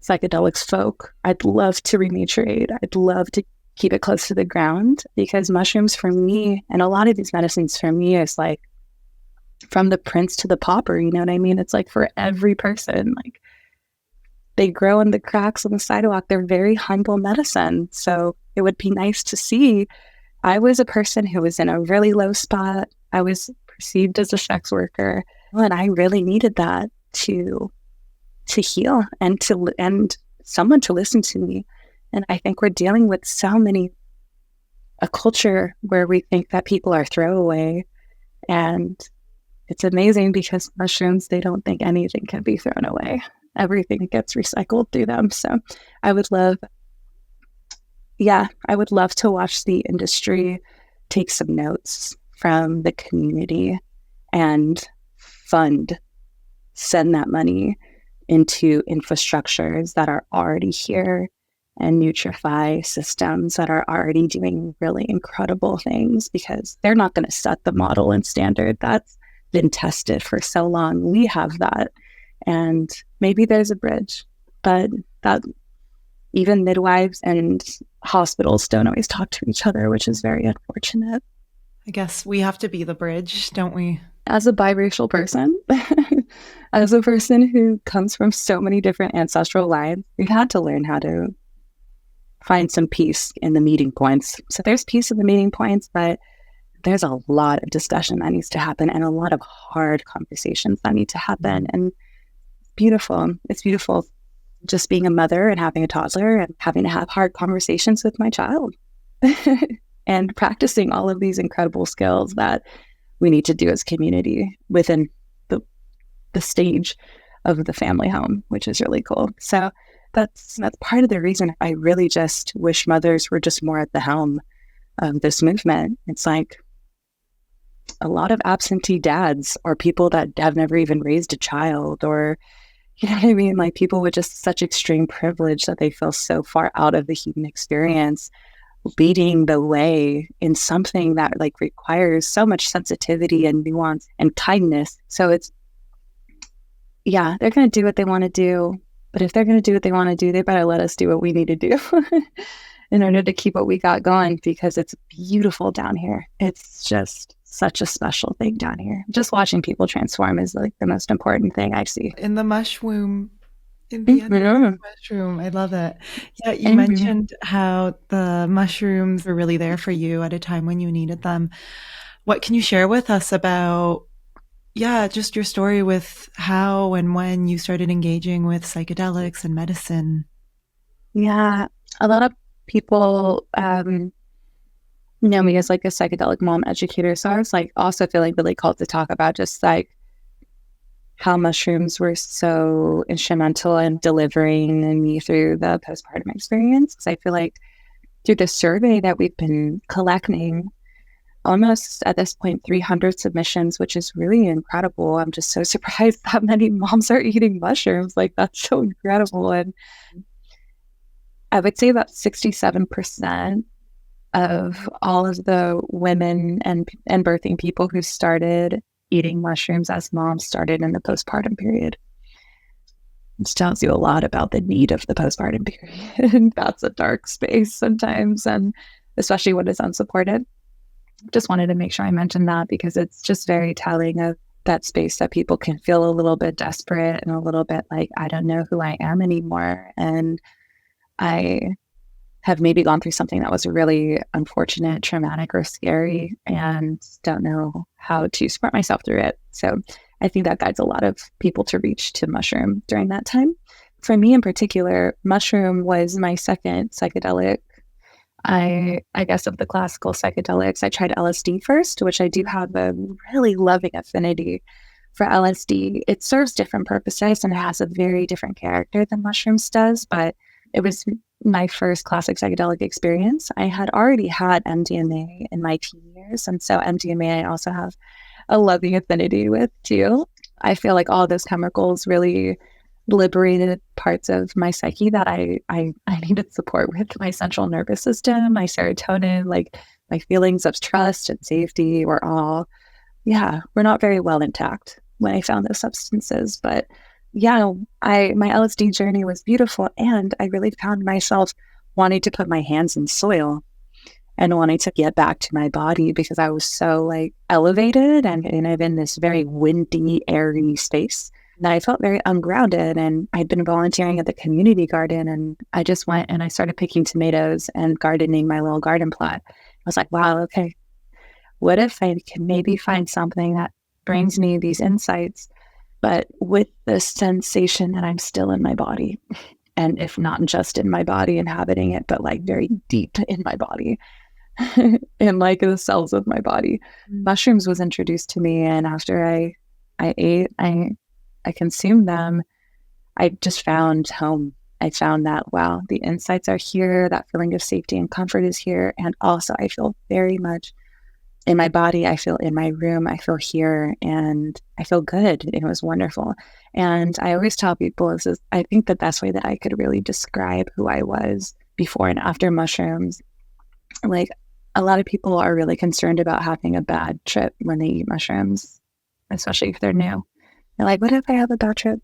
psychedelics folk. I'd love to rematriate. I'd love to keep it close to the ground, because mushrooms for me, and a lot of these medicines for me, is like from the prince to the pauper, you know what I mean? It's like for every person, like they grow in the cracks on the sidewalk. They're very humble medicine. So it would be nice to see. I was a person who was in a really low spot. I was perceived as a sex worker, and I really needed that to heal and someone to listen to me. And I think we're dealing with a culture where we think that people are throwaway. And it's amazing, because mushrooms, they don't think anything can be thrown away. Everything gets recycled through them. So I would love to watch the industry take some notes from the community and send that money into infrastructures that are already here, and nutrify systems that are already doing really incredible things, because they're not going to set the model and standard that's been tested for so long. We have that, and maybe there's a bridge, but that even midwives and hospitals don't always talk to each other, which is very unfortunate. I guess we have to be the bridge, don't we? As a biracial person, as a person who comes from so many different ancestral lines, we've had to learn how to find some peace in the meeting points. So there's peace in the meeting points, but there's a lot of discussion that needs to happen, and a lot of hard conversations that need to happen. And it's beautiful just being a mother and having a toddler and having to have hard conversations with my child and practicing all of these incredible skills that we need to do as community within the stage of the family home, which is really cool. So that's part of the reason I really just wish mothers were just more at the helm of this movement. It's like a lot of absentee dads, or people that have never even raised a child, or, you know what I mean? Like people with just such extreme privilege that they feel so far out of the human experience, leading the way in something that like requires so much sensitivity and nuance and kindness. So they're going to do what they want to do. But if they're going to do what they want to do, they better let us do what we need to do in order to keep what we got going, because it's beautiful down here. It's just such a special thing down here. Just watching people transform is like the most important thing I see. In the MushWomb, in the end of the mushroom. I love it. Yeah, you mentioned how the mushrooms were really there for you at a time when you needed them. What can you share with us about just your story with how and when you started engaging with psychedelics and medicine? Yeah, a lot of people know me as like a psychedelic mom educator. So I was like also feeling really called to talk about just like how mushrooms were so instrumental in delivering me through the postpartum experience. Because I feel like through the survey that we've been collecting, almost at this point 300 submissions, which is really incredible. I'm just so surprised that many moms are eating mushrooms. Like that's so incredible. And I would say about 67% of all of the women and birthing people who started eating mushrooms as moms started in the postpartum period. Which tells you a lot about the need of the postpartum period. That's a dark space sometimes, and especially when it's unsupported. Just wanted to make sure I mentioned that, because it's just very telling of that space that people can feel a little bit desperate and a little bit like, I don't know who I am anymore. And I have maybe gone through something that was really unfortunate, traumatic, or scary, and don't know how to support myself through it. So I think that guides a lot of people to reach to mushroom during that time. for me in particular, mushroom was my second psychedelic. I guess of the classical psychedelics, I tried LSD first, which I do have a really loving affinity for LSD. It serves different purposes and has a very different character than mushrooms does, but it was my first classic psychedelic experience. I had already had MDMA in my teen years, and so MDMA I also have a loving affinity with too. I feel like all those chemicals really liberated parts of my psyche that I needed support with. My central nervous system, my serotonin, like my feelings of trust and safety were all, were not very well intact when I found those substances. But yeah, my LSD journey was beautiful, and I really found myself wanting to put my hands in soil and wanting to get back to my body because I was so like elevated and I'm in this very windy, airy space. And I felt very ungrounded, and I'd been volunteering at the community garden, and I just went and I started picking tomatoes and gardening my little garden plot. I was like, wow, okay, what if I can maybe find something that brings me these insights, but with the sensation that I'm still in my body, and if not just in my body inhabiting it, but like very deep in my body, in like the cells of my body. Mushrooms was introduced to me, and after I ate, I consumed them, I just found home. I found that, wow, the insights are here, that feeling of safety and comfort is here. And also I feel very much in my body. I feel in my room. I feel here, and I feel good. It was wonderful. And I always tell people, I think the best way that I could really describe who I was before and after mushrooms, like a lot of people are really concerned about having a bad trip when they eat mushrooms, especially if they're new. They're like, what if I have a bad trip?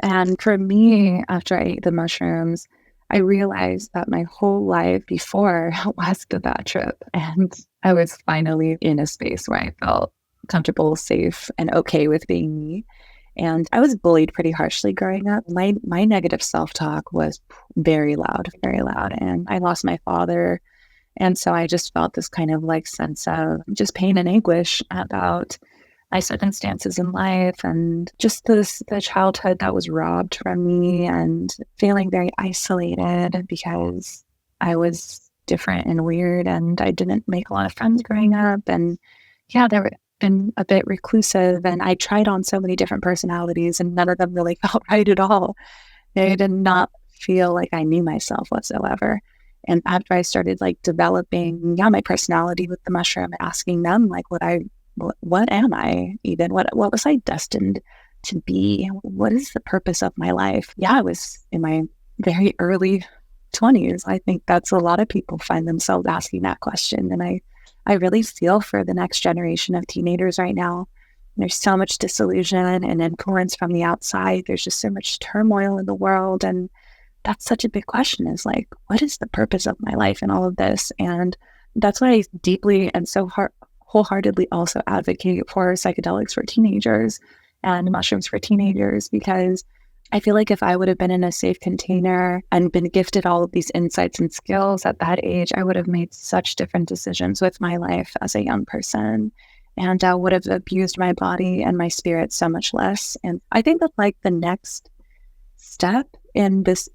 And for me, after I ate the mushrooms, I realized that my whole life before was the bad trip. And I was finally in a space where I felt comfortable, safe, and okay with being me. And I was bullied pretty harshly growing up. My negative self-talk was very loud, very loud. And I lost my father. And so I just felt this kind of like sense of just pain and anguish about my circumstances in life, and just the childhood that was robbed from me, and feeling very isolated because I was different and weird, and I didn't make a lot of friends growing up. And they were been a bit reclusive, and I tried on so many different personalities, and none of them really felt right at all. They did not feel like I knew myself whatsoever. And after I started like developing my personality with the mushroom, asking them like what am I even? What was I destined to be? What is the purpose of my life? I was in my very early 20s. I think that's a lot of people find themselves asking that question. And I really feel for the next generation of teenagers right now. There's so much disillusion and influence from the outside. There's just so much turmoil in the world. And that's such a big question, is like, what is the purpose of my life in all of this? And that's why I deeply and so wholeheartedly also advocate for psychedelics for teenagers and mushrooms for teenagers, because I feel like if I would have been in a safe container and been gifted all of these insights and skills at that age, I would have made such different decisions with my life as a young person, and would have abused my body and my spirit so much less. And I think that like the next step in this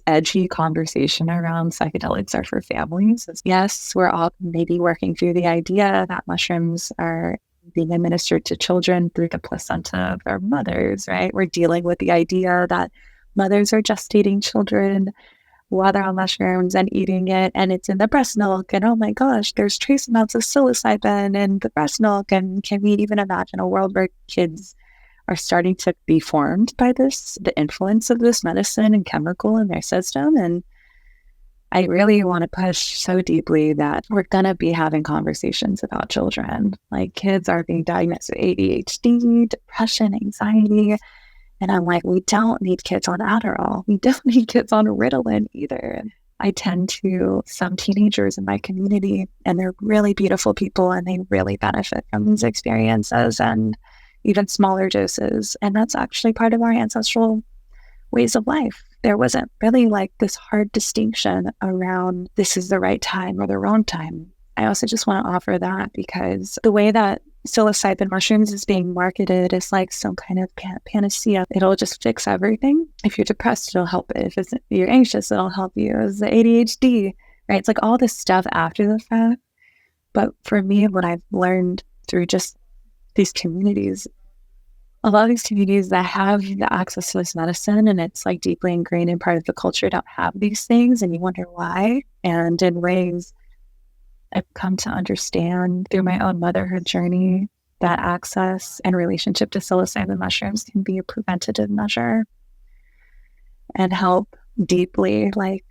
edgy conversation around psychedelics are for families. Yes, we're all maybe working through the idea that mushrooms are being administered to children through the placenta of their mothers, right? We're dealing with the idea that mothers are gestating children while they're on mushrooms and eating it, and it's in the breast milk, and oh my gosh, there's trace amounts of psilocybin in the breast milk. And can we even imagine a world where kids are starting to be formed by the influence of this medicine and chemical in their system? And I really want to push so deeply that we're going to be having conversations about children. Like, kids are being diagnosed with ADHD, depression, anxiety. And I'm like, we don't need kids on Adderall. We don't need kids on Ritalin either. I tend to some teenagers in my community, and they're really beautiful people, and they really benefit from these experiences, and even smaller doses. And that's actually part of our ancestral ways of life. There wasn't really like this hard distinction around this is the right time or the wrong time. I also just want to offer that because the way that psilocybin mushrooms is being marketed as like some kind of panacea. It'll just fix everything. If you're depressed, it'll help it. If you're anxious, it'll help you. It's the ADHD, right? It's like all this stuff after the fact. But for me, what I've learned through just these communities, a lot of these communities that have the access to this medicine and it's like deeply ingrained in part of the culture don't have these things, and you wonder why. And in ways I've come to understand through my own motherhood journey that access and relationship to psilocybin mushrooms can be a preventative measure and help deeply like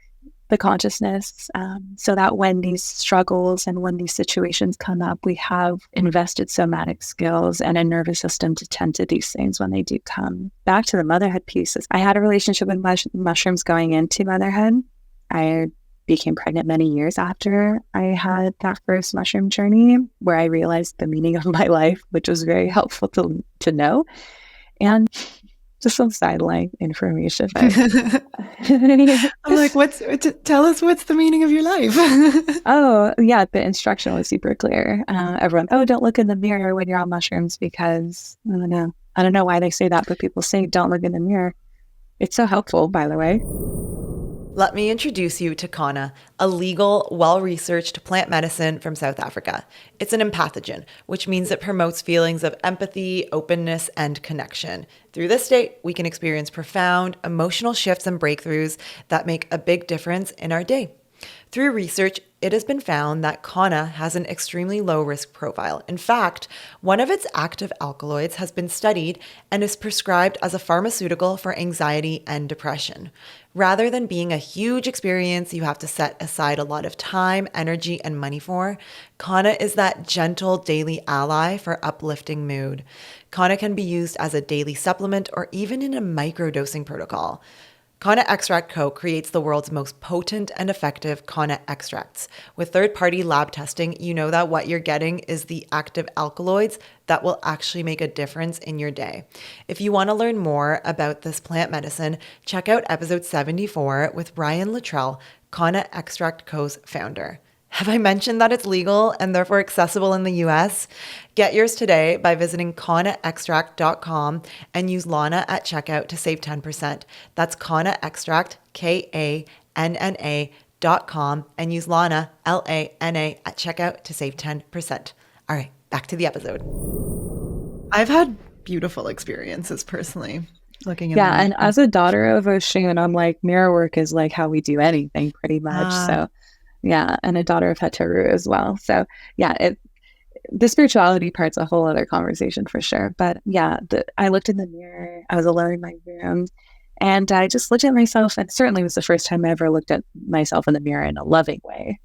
the consciousness, so that when these struggles and when these situations come up, we have invested somatic skills and a nervous system to tend to these things when they do come. Back to the motherhood pieces. I had a relationship with mushrooms going into motherhood. I became pregnant many years after I had that first mushroom journey where I realized the meaning of my life, which was very helpful to know. And just some sideline information. I'm like, tell us what's the meaning of your life? Oh, yeah, the instruction was super clear. Everyone, don't look in the mirror when you're on mushrooms because, I don't know why they say that, but people say don't look in the mirror. It's so helpful, by the way. Let me introduce you to Kana, a legal, well-researched plant medicine from South Africa. It's an empathogen, which means it promotes feelings of empathy, openness, and connection. Through this state, we can experience profound emotional shifts and breakthroughs that make a big difference in our day. Through research, it has been found that Kana has an extremely low risk profile. In fact, one of its active alkaloids has been studied and is prescribed as a pharmaceutical for anxiety and depression. Rather than being a huge experience you have to set aside a lot of time, energy, and money for, Kana is that gentle daily ally for uplifting mood. Kana can be used as a daily supplement or even in a microdosing protocol. Kana Extract Co. creates the world's most potent and effective Kana extracts. With third-party lab testing, you know that what you're getting is the active alkaloids that will actually make a difference in your day. If you want to learn more about this plant medicine, check out episode 74 with Brian Luttrell, Kana Extract Co.'s founder. Have I mentioned that it's legal and therefore accessible in the US? Get yours today by visiting kanaextract.com and use Lana at checkout to save 10%. That's Kana Extract, KANNA.com, and use Lana, LANA, at checkout to save 10%. All right, back to the episode. I've had beautiful experiences personally looking at and as a daughter of Oshun, I'm like, mirror work is like how we do anything pretty much. So yeah, and a daughter of Heteru as well. So yeah, the spirituality part's a whole other conversation for sure. But yeah, I looked in the mirror. I was alone in my room, and I just looked at myself. And certainly it was the first time I ever looked at myself in the mirror in a loving way.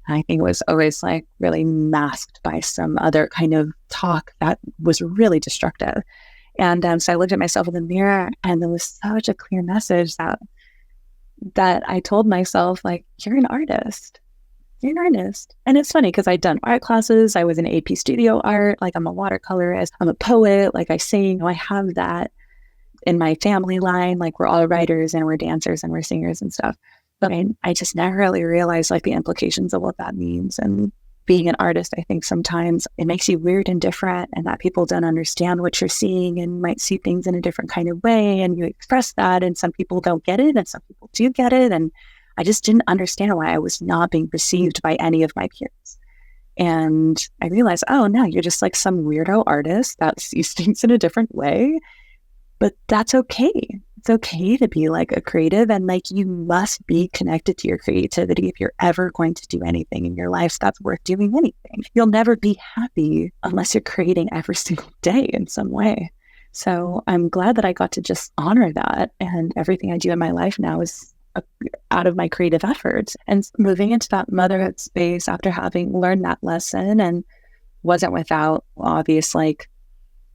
I think it was always like really masked by some other kind of talk that was really destructive. And so I looked at myself in the mirror, and there was such a clear message that I told myself, like, you're an artist. You're an artist. And it's funny because I'd done art classes. I was in AP studio art. Like, I'm a watercolorist. I'm a poet. Like, I sing. I have that in my family line. Like, we're all writers and we're dancers and we're singers and stuff. But I just never really realized like the implications of what that means. And being an artist, I think sometimes it makes you weird and different, and that people don't understand what you're seeing and might see things in a different kind of way. And you express that, and some people don't get it, and some people do get it. And I just didn't understand why I was not being received by any of my peers. And I realized, oh no, you're just like some weirdo artist that sees things in a different way. But that's okay. It's okay to be like a creative, and like you must be connected to your creativity if you're ever going to do anything in your life that's worth doing anything. You'll never be happy unless you're creating every single day in some way. So I'm glad that I got to just honor that, and everything I do in my life now is out of my creative efforts. And moving into that motherhood space after having learned that lesson, and wasn't without obvious like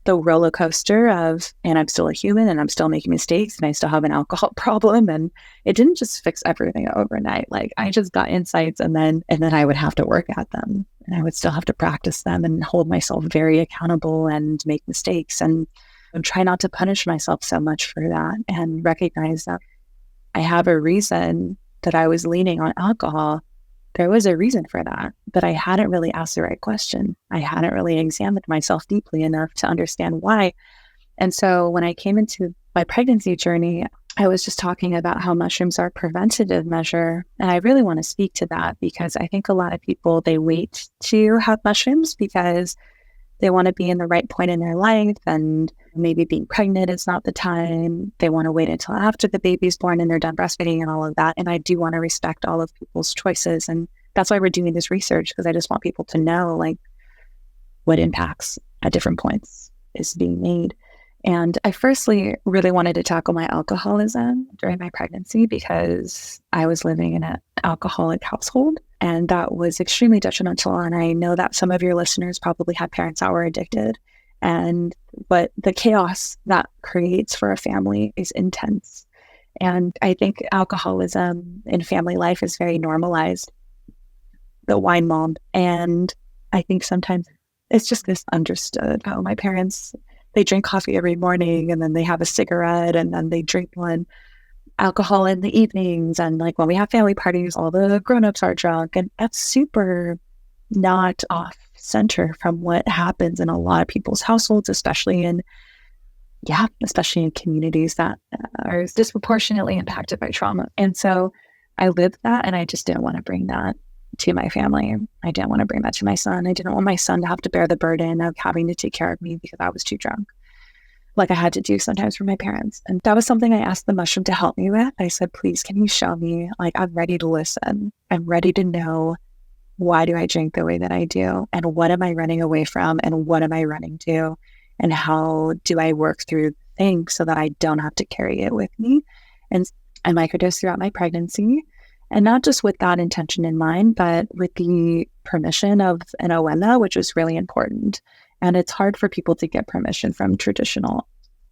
the roller coaster of, and I'm still a human and I'm still making mistakes and I still have an alcohol problem, and it didn't just fix everything overnight. Like I just got insights, and then I would have to work at them, and I would still have to practice them and hold myself very accountable and make mistakes and try not to punish myself so much for that, and recognize that I have a reason that I was leaning on alcohol there was a reason for that, but I hadn't really asked the right question. I hadn't really examined myself deeply enough to understand why. And so when I came into my pregnancy journey, I was just talking about how mushrooms are a preventative measure. And I really want to speak to that because I think a lot of people, they wait to have mushrooms because they want to be in the right point in their life, and maybe being pregnant is not the time. They want to wait until after the baby's born and they're done breastfeeding and all of that. And I do want to respect all of people's choices. And that's why we're doing this research, because I just want people to know like what impacts at different points is being made. And I firstly really wanted to tackle my alcoholism during my pregnancy because I was living in an alcoholic household, and that was extremely detrimental. And I know that some of your listeners probably had parents that were addicted, but the chaos that creates for a family is intense. And I think alcoholism in family life is very normalized, the wine mom. And I think sometimes it's just misunderstood how my parents, they drink coffee every morning and then they have a cigarette and then they drink one alcohol in the evenings. And like when we have family parties, all the grownups are drunk, and that's super not off center from what happens in a lot of people's households, especially in communities that are disproportionately impacted by trauma. And so I lived that, and I just didn't want to bring that to my family. I didn't want to bring that to my son. I didn't want my son to have to bear the burden of having to take care of me because I was too drunk, like I had to do sometimes for my parents. And that was something I asked the mushroom to help me with. I said, please, can you show me? Like, I'm ready to listen. I'm ready to know, why do I drink the way that I do? And what am I running away from? And what am I running to? And how do I work through things so that I don't have to carry it with me? And I microdosed throughout my pregnancy. And not just with that intention in mind, but with the permission of an OEMA, which was really important. And it's hard for people to get permission from traditional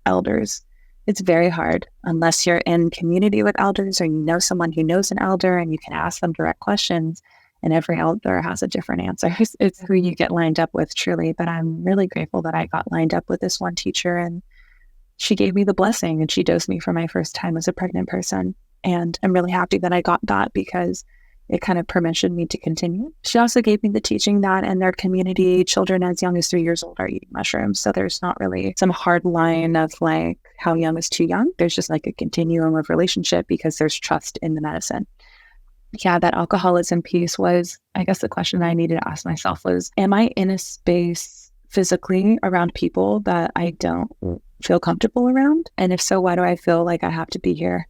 elders. It's very hard unless you're in community with elders or you know someone who knows an elder and you can ask them direct questions. And every elder has a different answer. It's who you get lined up with, truly. But I'm really grateful that I got lined up with this one teacher, and she gave me the blessing, and she dosed me for my first time as a pregnant person. And I'm really happy that I got that because it kind of permissioned me to continue. She also gave me the teaching that in their community, children as young as 3 years old are eating mushrooms. So there's not really some hard line of like how young is too young. There's just like a continuum of relationship because there's trust in the medicine. Yeah, that alcoholism piece was, I guess the question I needed to ask myself was, am I in a space physically around people that I don't feel comfortable around? And if so, why do I feel like I have to be here?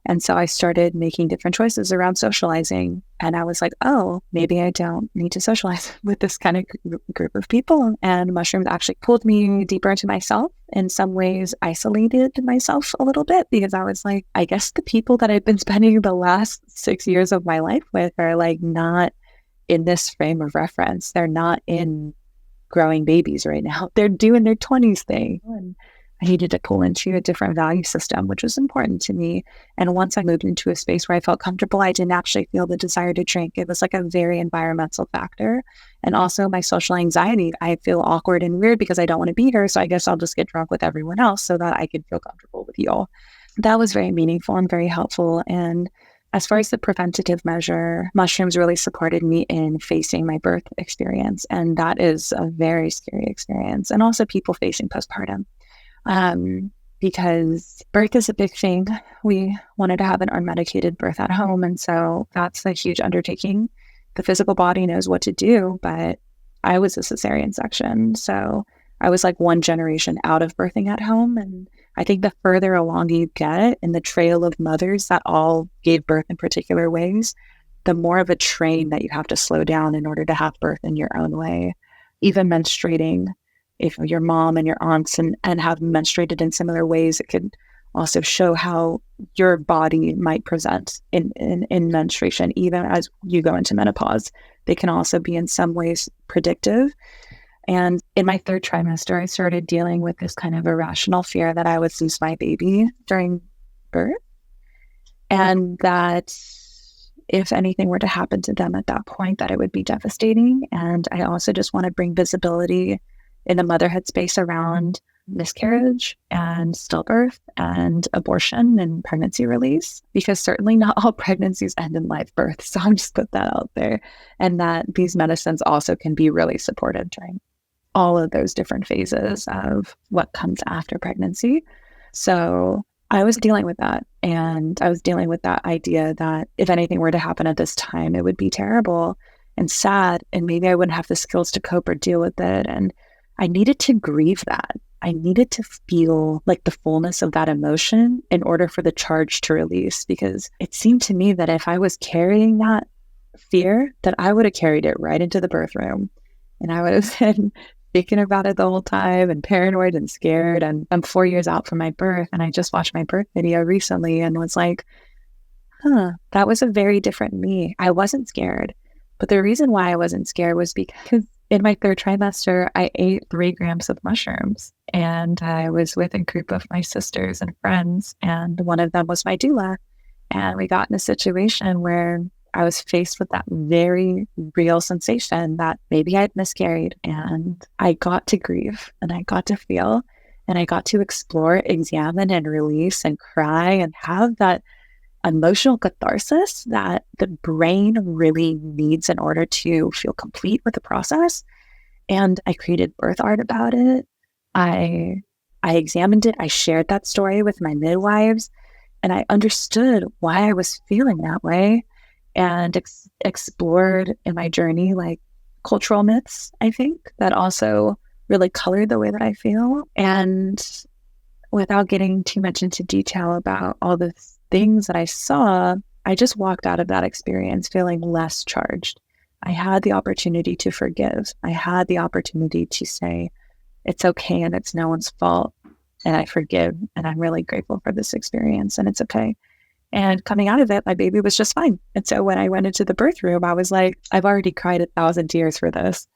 And so I started making different choices around socializing. And I was like, oh, maybe I don't need to socialize with this kind of group of people. And mushrooms actually pulled me deeper into myself. In some ways, isolated myself a little bit because I was like, I guess the people that I've been spending the last 6 years of my life with are like not in this frame of reference. They're not in growing babies right now. They're doing their 20s thing. And I needed to pull into a different value system, which was important to me. And once I moved into a space where I felt comfortable, I didn't actually feel the desire to drink. It was like a very environmental factor. And also my social anxiety. I feel awkward and weird because I don't want to be here. So I guess I'll just get drunk with everyone else so that I can feel comfortable with you all. That was very meaningful and very helpful. And as far as the preventative measure, mushrooms really supported me in facing my birth experience. And that is a very scary experience. And also people facing postpartum. Because birth is a big thing. We wanted to have an unmedicated birth at home. And so that's a huge undertaking. The physical body knows what to do, but I was a cesarean section. So I was like one generation out of birthing at home. And I think the further along you get in the trail of mothers that all gave birth in particular ways, the more of a train that you have to slow down in order to have birth in your own way. Even menstruating, if your mom and your aunts and have menstruated in similar ways, it could also show how your body might present in menstruation, even as you go into menopause. They can also be in some ways predictive. And in my third trimester, I started dealing with this kind of irrational fear that I would lose my baby during birth, and that if anything were to happen to them at that point, that it would be devastating. And I also just want to bring visibility in the motherhood space around miscarriage and stillbirth and abortion and pregnancy release, because certainly not all pregnancies end in live birth. So I'm just put that out there. And that these medicines also can be really supportive during all of those different phases of what comes after pregnancy. So I was dealing with that. And I was dealing with that idea that if anything were to happen at this time, it would be terrible and sad. And maybe I wouldn't have the skills to cope or deal with it. And I needed to grieve that. I needed to feel like the fullness of that emotion in order for the charge to release, because it seemed to me that if I was carrying that fear, that I would have carried it right into the birth room. And I would have been thinking about it the whole time and paranoid and scared. And I'm 4 years out from my birth, and I just watched my birth video recently and was like, that was a very different me. I wasn't scared. But the reason why I wasn't scared was because in my 3rd trimester, I ate 3 grams of mushrooms, and I was with a group of my sisters and friends, and one of them was my doula. And we got in a situation where I was faced with that very real sensation that maybe I'd miscarried, and I got to grieve and I got to feel and I got to explore, examine and release and cry and have that emotional catharsis that the brain really needs in order to feel complete with the process. And I created birth art about it. I examined it. I shared that story with my midwives, and I understood why I was feeling that way, and explored in my journey like cultural myths, I think, that also really colored the way that I feel. And without getting too much into detail about all the things that I saw, I just walked out of that experience feeling less charged. I had the opportunity to forgive. I had the opportunity to say, it's okay and it's no one's fault. And I forgive. And I'm really grateful for this experience, and it's okay. And coming out of it, my baby was just fine. And so when I went into the birth room, I was like, I've already cried 1,000 tears for this,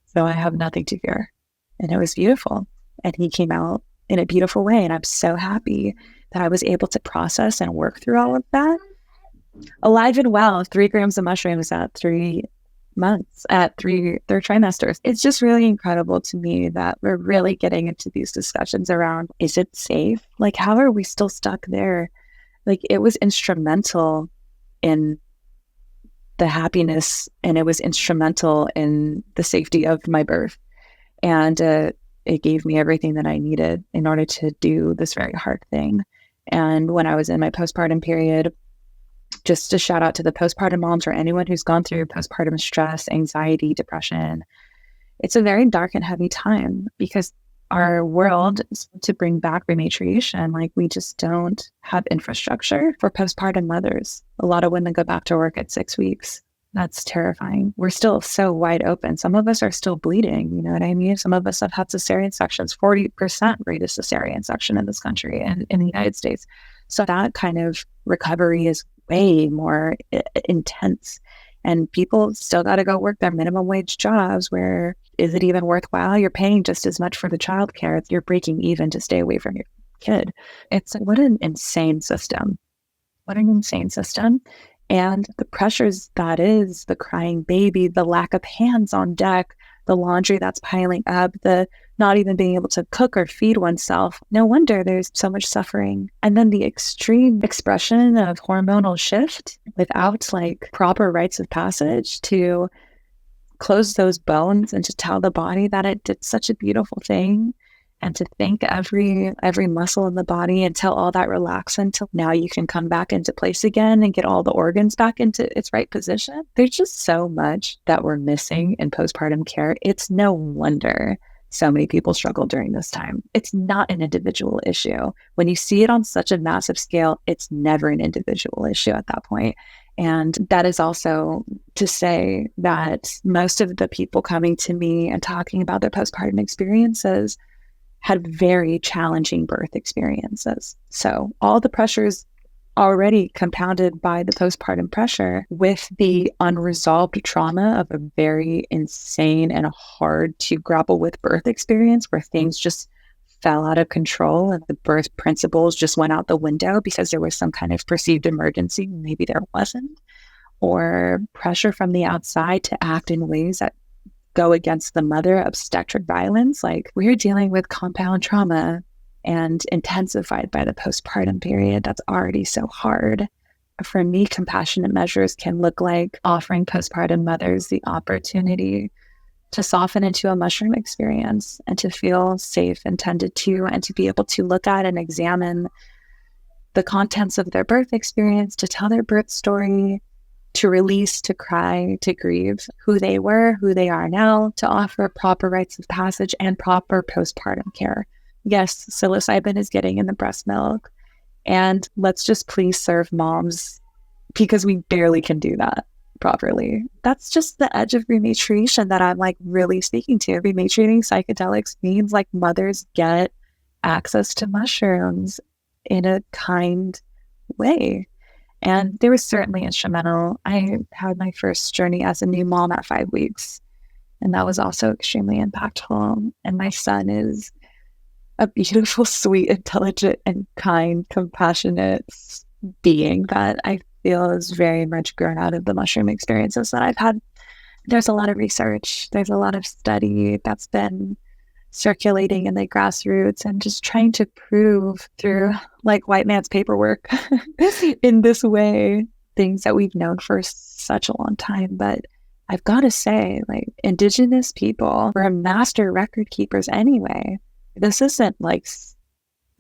so I have nothing to fear. And it was beautiful. And he came out in a beautiful way. And I'm so happy that I was able to process and work through all of that. Alive and well, 3 grams of mushrooms at 3 months, at 3 third trimesters. It's just really incredible to me that we're really getting into these discussions around, is it safe? Like, how are we still stuck there? Like, it was instrumental in the happiness, and it was instrumental in the safety of my birth. And it gave me everything that I needed in order to do this very hard thing. And when I was in my postpartum period, just to shout out to the postpartum moms or anyone who's gone through postpartum stress, anxiety, depression, it's a very dark and heavy time, because our world is to bring back rematriation. Like, we just don't have infrastructure for postpartum mothers. A lot of women go back to work at 6 weeks. That's terrifying. We're still so wide open. Some of us are still bleeding. You know what I mean? Some of us have had cesarean sections. 40% rate of cesarean section in this country and in the United States. So that kind of recovery is way more intense. And people still got to go work their minimum wage jobs where, is it even worthwhile? You're paying just as much for the childcare. You're breaking even to stay away from your kid. It's what an insane system. What an insane system. And the pressures that is, the crying baby, the lack of hands on deck, the laundry that's piling up, the not even being able to cook or feed oneself. No wonder there's so much suffering. And then the extreme expression of hormonal shift without like proper rites of passage to close those bones and to tell the body that it did such a beautiful thing, and to thank every muscle in the body until all that relax, until now you can come back into place again and get all the organs back into its right position. There's just so much that we're missing in postpartum care. It's no wonder so many people struggle during this time. It's not an individual issue. When you see it on such a massive scale, it's never an individual issue at that point. And that is also to say that most of the people coming to me and talking about their postpartum experiences had very challenging birth experiences. So all the pressures already compounded by the postpartum pressure with the unresolved trauma of a very insane and hard to grapple with birth experience where things just fell out of control and the birth principles just went out the window because there was some kind of perceived emergency. Maybe there wasn't, or pressure from the outside to act in ways that go against the mother obstetric violence. Like, we're dealing with compound trauma and intensified by the postpartum period. That's already so hard. For me, compassionate measures can look like offering postpartum mothers the opportunity to soften into a mushroom experience and to feel safe and tended to, and to be able to look at and examine the contents of their birth experience, to tell their birth story, to release, to cry, to grieve who they were, who they are now, to offer proper rites of passage and proper postpartum care. Yes, psilocybin is getting in the breast milk, and let's just please serve moms, because we barely can do that properly. That's just the edge of rematriation that I'm like really speaking to. Rematriating psychedelics means like mothers get access to mushrooms in a kind way. And they were certainly instrumental. I had my first journey as a new mom at 5 weeks, and that was also extremely impactful. And my son is a beautiful, sweet, intelligent, and kind, compassionate being that I feel is very much grown out of the mushroom experiences that I've had. There's a lot of research, there's a lot of study that's been circulating in the grassroots and just trying to prove through like white man's paperwork in this way things that we've known for such a long time. But I've got to say, like, Indigenous people were master record keepers anyway. This isn't like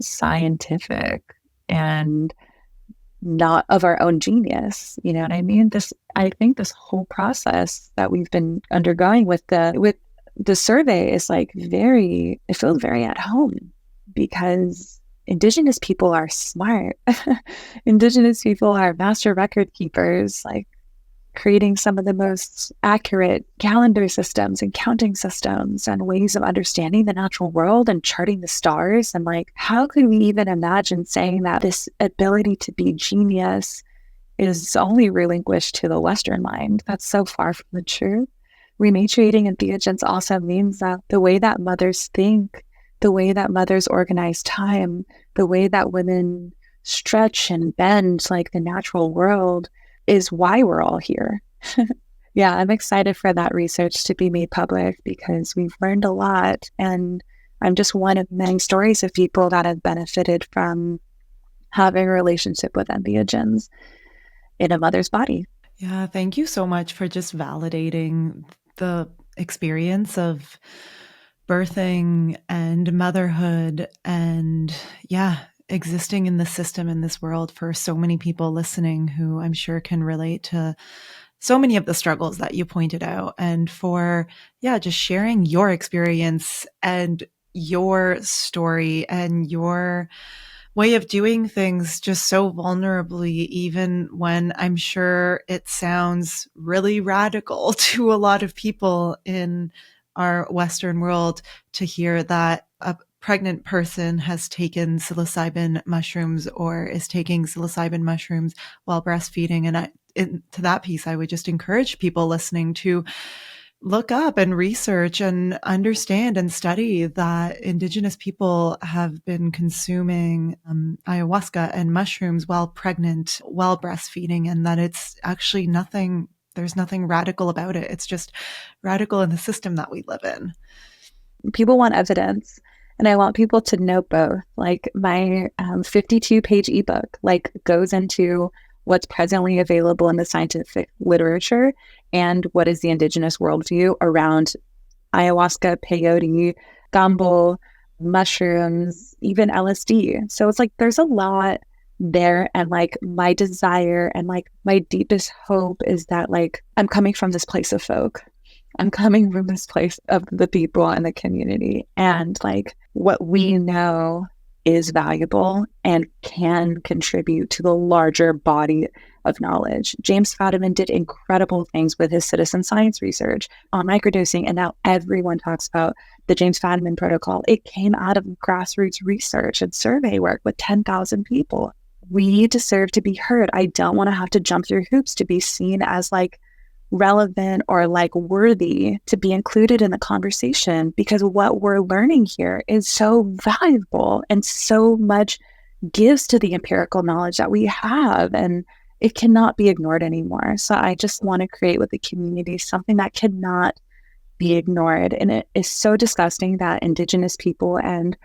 scientific and not of our own genius. You know what I mean? I think this whole process that we've been undergoing with the survey is like it feels very at home, because Indigenous people are smart. Indigenous people are master record keepers, like creating some of the most accurate calendar systems and counting systems and ways of understanding the natural world and charting the stars. And like, how could we even imagine saying that this ability to be genius is only relinquished to the Western mind? That's so far from the truth. Rematriating entheogens also means that the way that mothers think, the way that mothers organize time, the way that women stretch and bend like the natural world is why we're all here. Yeah, I'm excited for that research to be made public, because we've learned a lot, and I'm just one of many stories of people that have benefited from having a relationship with entheogens in a mother's body. Yeah, thank you so much for just validating the experience of birthing and motherhood and existing in the system in this world for so many people listening who I'm sure can relate to so many of the struggles that you pointed out, and for just sharing your experience and your story and your way of doing things just so vulnerably, even when I'm sure it sounds really radical to a lot of people in our Western world to hear that a pregnant person has taken psilocybin mushrooms or is taking psilocybin mushrooms while breastfeeding. And to that piece, I would just encourage people listening to look up and research and understand and study that Indigenous people have been consuming ayahuasca and mushrooms while pregnant, while breastfeeding, and that it's actually there's nothing radical about it. It's just radical in the system that we live in. People want evidence, and I want people to know both. Like, my 52-page ebook goes into what's presently available in the scientific literature and what is the Indigenous worldview around ayahuasca, peyote, gumbo, mushrooms, even LSD. So it's like there's a lot there, and like my desire and like my deepest hope is that like I'm coming from this place of folk. I'm coming from this place of the people and the community, and like what we know is valuable and can contribute to the larger body of knowledge. James Fadiman did incredible things with his citizen science research on microdosing, and now everyone talks about the James Fadiman protocol. It came out of grassroots research and survey work with 10,000 people. We deserve to be heard. I don't want to have to jump through hoops to be seen as like relevant or like worthy to be included in the conversation, because what we're learning here is so valuable and so much gives to the empirical knowledge that we have, and it cannot be ignored anymore. So I just want to create with the community something that cannot be ignored. And it is so disgusting that Indigenous people and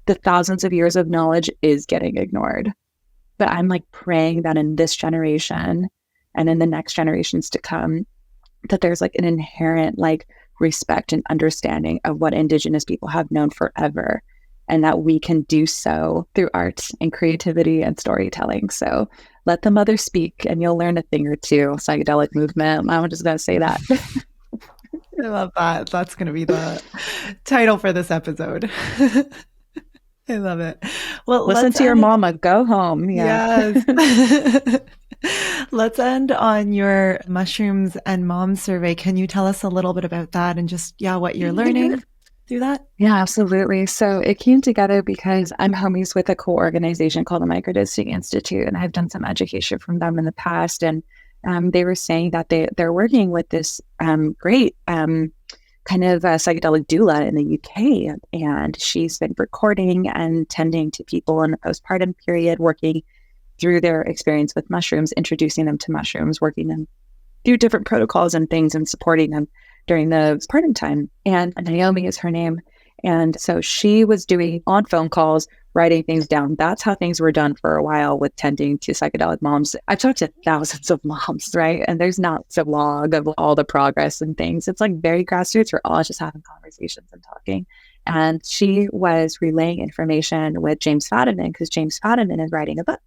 the thousands of years of knowledge is getting ignored. But I'm like praying that in this generation and in the next generations to come, that there's like an inherent like respect and understanding of what Indigenous people have known forever, and that we can do so through art and creativity and storytelling. So let the mother speak and you'll learn a thing or two. Psychedelic movement. I'm just going to say that. I love that. That's going to be the title for this episode. I love it. Well, listen to your mama. Go home. Yeah. Yes. Let's end on your mushrooms and mom survey. Can you tell us a little bit about that and just, what you're learning through that? Yeah, absolutely. So it came together because I'm homies with a cool organization called the Microdosing Institute, and I've done some education from them in the past. And they were saying that they're working with this great kind of a psychedelic doula in the UK, and she's been recording and tending to people in the postpartum period, working through their experience with mushrooms, introducing them to mushrooms, working them through different protocols and things, and supporting them during the postpartum time. And Naomi is her name. And so she was doing on phone calls, writing things down. That's how things were done for a while with tending to psychedelic moms. I've talked to thousands of moms, right? And there's not a log of all the progress and things. It's like very grassroots. We're all just having conversations and talking. And she was relaying information with James Fadiman, because James Fadiman is writing a book.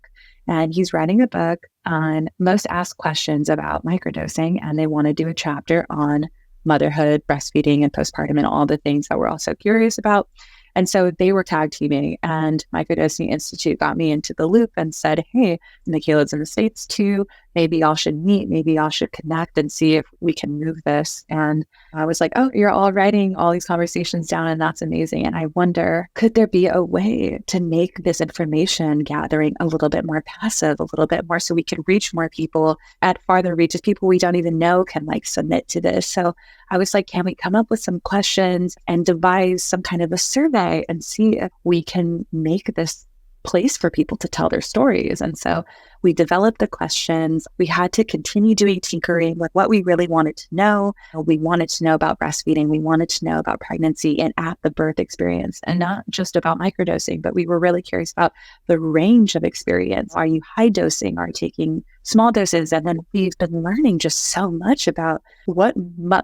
And he's writing a book on most asked questions about microdosing. And they want to do a chapter on motherhood, breastfeeding, and postpartum, and all the things that we're all so curious about. And so they were tag teaming, and Microdosing Institute got me into the loop and said, hey, Mikaela's in the States too. Maybe y'all should meet. Maybe y'all should connect and see if we can move this. And I was like, oh, you're all writing all these conversations down, and that's amazing. And I wonder, could there be a way to make this information gathering a little bit more passive, a little bit more, so we can reach more people at farther reaches, people we don't even know can like submit to this. So I was like, can we come up with some questions and devise some kind of a survey and see if we can make this place for people to tell their stories? And so we developed the questions. We had to continue doing tinkering with what we really wanted to know. We wanted to know about breastfeeding. We wanted to know about pregnancy and at the birth experience, and not just about microdosing, but we were really curious about the range of experience. Are you high dosing? Are you taking small doses? And then we've been learning just so much about what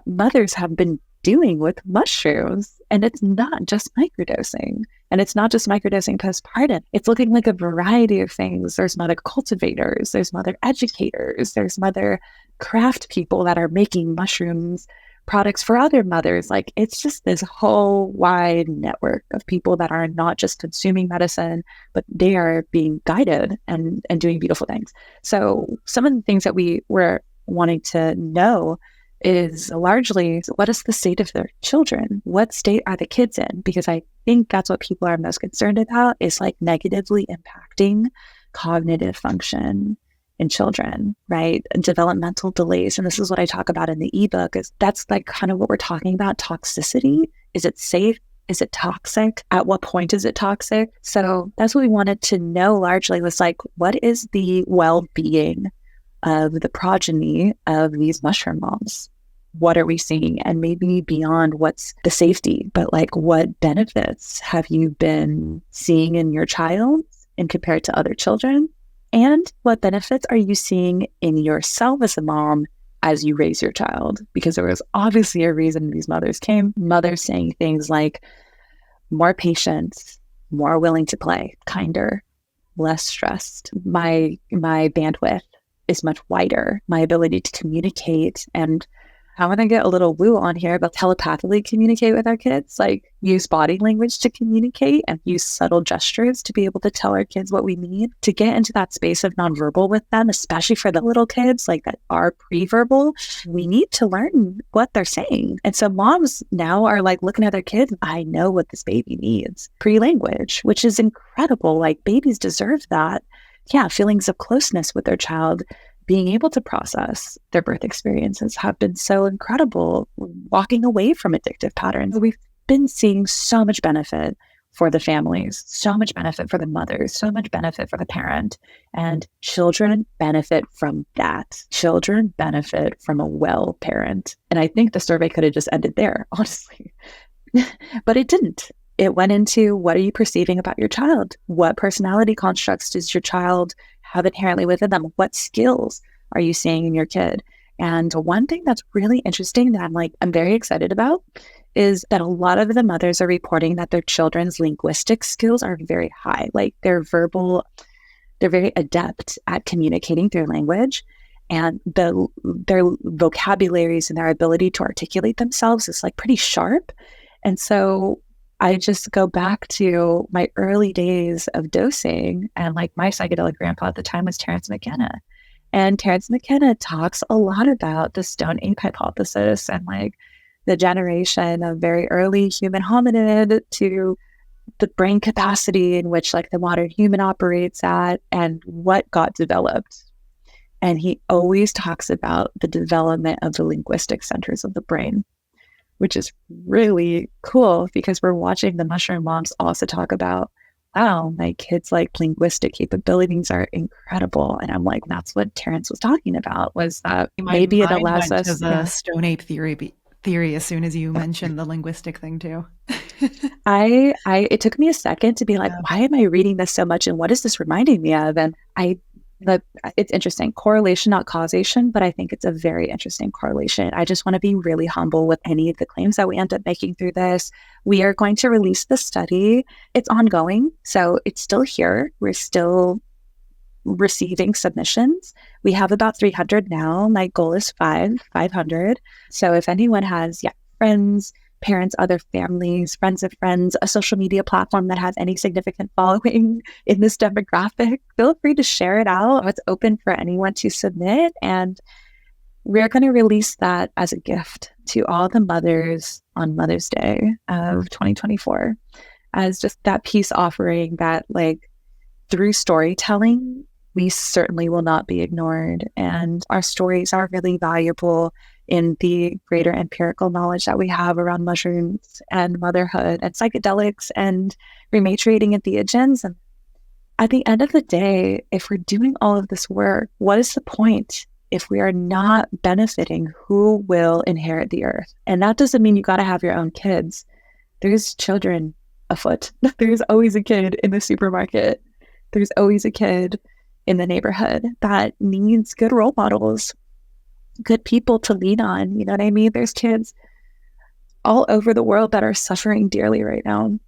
mothers have been doing with mushrooms. And it's not just microdosing. And it's not just microdosing postpartum. It's looking like a variety of things. There's mother cultivators, there's mother educators, there's mother craft people that are making mushrooms products for other mothers. Like, it's just this whole wide network of people that are not just consuming medicine, but they are being guided and doing beautiful things. So some of the things that we were wanting to know is largely, what is the state of their children? What state are the kids in? Because I think that's what people are most concerned about, is like negatively impacting cognitive function in children, right? And developmental delays. And this is what I talk about in the ebook, is that's like kind of what we're talking about. Toxicity. Is it safe? Is it toxic? At what point is it toxic? So that's what we wanted to know largely, was like, what is the well-being of the progeny of these mushroom moms? What are we seeing? And maybe beyond what's the safety, but like, what benefits have you been seeing in your child and compared to other children? And what benefits are you seeing in yourself as a mom as you raise your child? Because there was obviously a reason these mothers came. Mothers saying things like more patient, more willing to play, kinder, less stressed. My bandwidth is much wider. My ability to communicate, and I want to get a little woo on here, but telepathically communicate with our kids, like use body language to communicate and use subtle gestures to be able to tell our kids what we need, to get into that space of nonverbal with them, especially for the little kids like that are pre-verbal. We need to learn what they're saying. And so moms now are like looking at their kids, I know what this baby needs. Pre-language, which is incredible. Like, babies deserve that. Yeah, feelings of closeness with their child, being able to process their birth experiences have been so incredible, walking away from addictive patterns. We've been seeing so much benefit for the families, so much benefit for the mothers, so much benefit for the parent. And children benefit from that. Children benefit from a well parent. And I think the survey could have just ended there, honestly. But it didn't. It went into, what are you perceiving about your child? What personality constructs does your child have inherently within them? What skills are you seeing in your kid? And one thing that's really interesting that I'm very excited about is that a lot of the mothers are reporting that their children's linguistic skills are very high. Like they're very adept at communicating through language, and their vocabularies and their ability to articulate themselves is like pretty sharp. And so I just go back to my early days of dosing, and like my psychedelic grandpa at the time was Terence McKenna. And Terence McKenna talks a lot about the stone ape hypothesis and like the generation of very early human hominid to the brain capacity in which like the modern human operates at and what got developed. And he always talks about the development of the linguistic centers of the brain, which is really cool because we're watching the mushroom moms also talk about, wow, my kids' like linguistic capabilities are incredible. And I'm like, that's what Terence was talking about, was that maybe it allows us to the stone ape theory as soon as you mentioned the linguistic thing too. It took me a second to be like, why am I reading this so much? And what is this reminding me of? And it's interesting. Correlation, not causation, but I think it's a very interesting correlation. I just want to be really humble with any of the claims that we end up making through this. We are going to release the study. It's ongoing, so it's still here. We're still receiving submissions. We have about 300 now. My goal is 500. So if anyone has friends, parents, other families, friends of friends, a social media platform that has any significant following in this demographic, feel free to share it out. It's open for anyone to submit. And we're going to release that as a gift to all the mothers on Mother's Day of 2024 as just that peace offering that like through storytelling, we certainly will not be ignored. And our stories are really valuable in the greater empirical knowledge that we have around mushrooms and motherhood and psychedelics and rematriating entheogens. And at the end of the day, if we're doing all of this work, what is the point if we are not benefiting who will inherit the earth? And that doesn't mean you got to have your own kids. There's children afoot. There's always a kid in the supermarket. There's always a kid in the neighborhood that needs good role models, good people to lean on. You know what I mean? There's kids all over the world that are suffering dearly right now.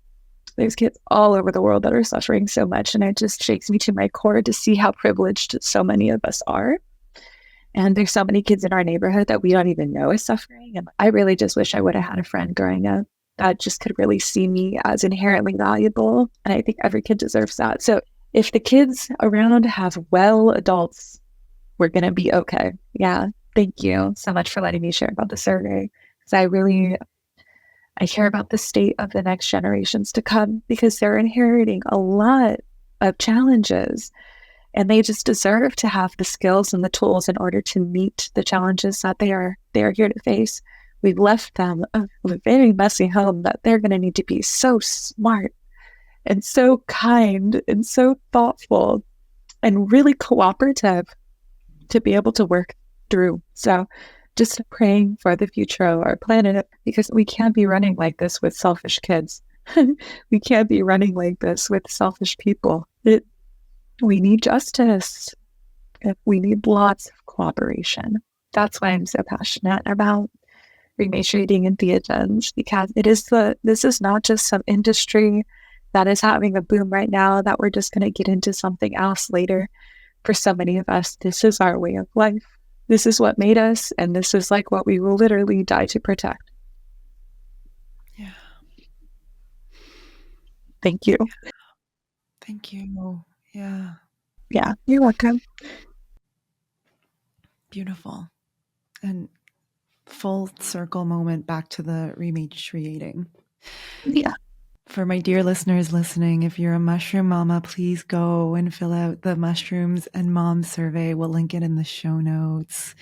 There's kids all over the world that are suffering so much. And it just shakes me to my core to see how privileged so many of us are. And there's so many kids in our neighborhood that we don't even know is suffering. And I really just wish I would have had a friend growing up that just could really see me as inherently valuable. And I think every kid deserves that. So if the kids around have well adults, we're going to be okay. Yeah. Thank you so much for letting me share about the survey. Because I care about the state of the next generations to come because they're inheriting a lot of challenges and they just deserve to have the skills and the tools in order to meet the challenges that they are here to face. We've left them a very messy home that they're going to need to be so smart and so kind and so thoughtful and really cooperative to be able to work through. So just praying for the future of our planet, because we can't be running like this with selfish kids. We can't be running like this with selfish people. We need justice. We need lots of cooperation. That's why I'm so passionate about rematriating entheogens, because this is not just some industry that is having a boom right now that we're just going to get into something else later. For so many of us, this is our way of life. This is what made us, and this is like what we will literally die to protect. Yeah. Thank you. Thank you. Yeah. Yeah, you're welcome. Beautiful. And full circle moment back to the rematriating. Yeah. For my dear listeners listening, if you're a mushroom mama, please go and fill out the mushrooms and mom survey. We'll link it in the show notes.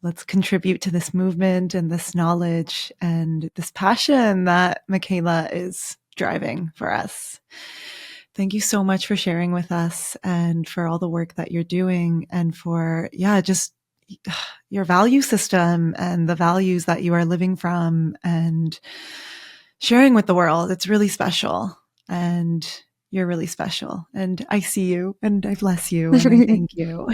Let's contribute to this movement and this knowledge and this passion that Mikaela is driving for us. Thank you so much for sharing with us and for all the work that you're doing and for, just your value system and the values that you are living from and sharing with the world. It's really special, and you're really special, and I see you and I bless you and I thank you.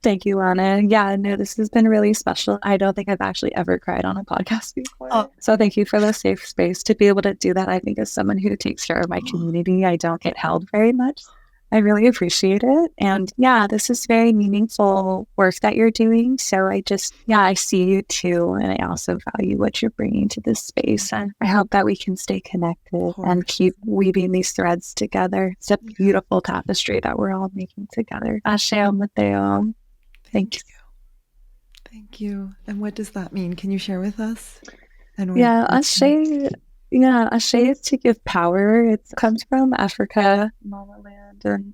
Thank you, Lana. Yeah, no, this has been really special. I don't think I've actually ever cried on a podcast before. Oh. So thank you for the safe space to be able to do that. I think as someone who takes care of my community, I don't get held very much. I really appreciate it. And yeah, this is very meaningful work that you're doing. So I see you too. And I also value what you're bringing to this space. And I hope that we can stay connected and keep weaving these threads together. It's a beautiful tapestry that we're all making together. Ashe Mateo. Thank you. Thank you. And what does that mean? Can you share with us? Ashe is to give power. It comes from Africa, Mama Land, and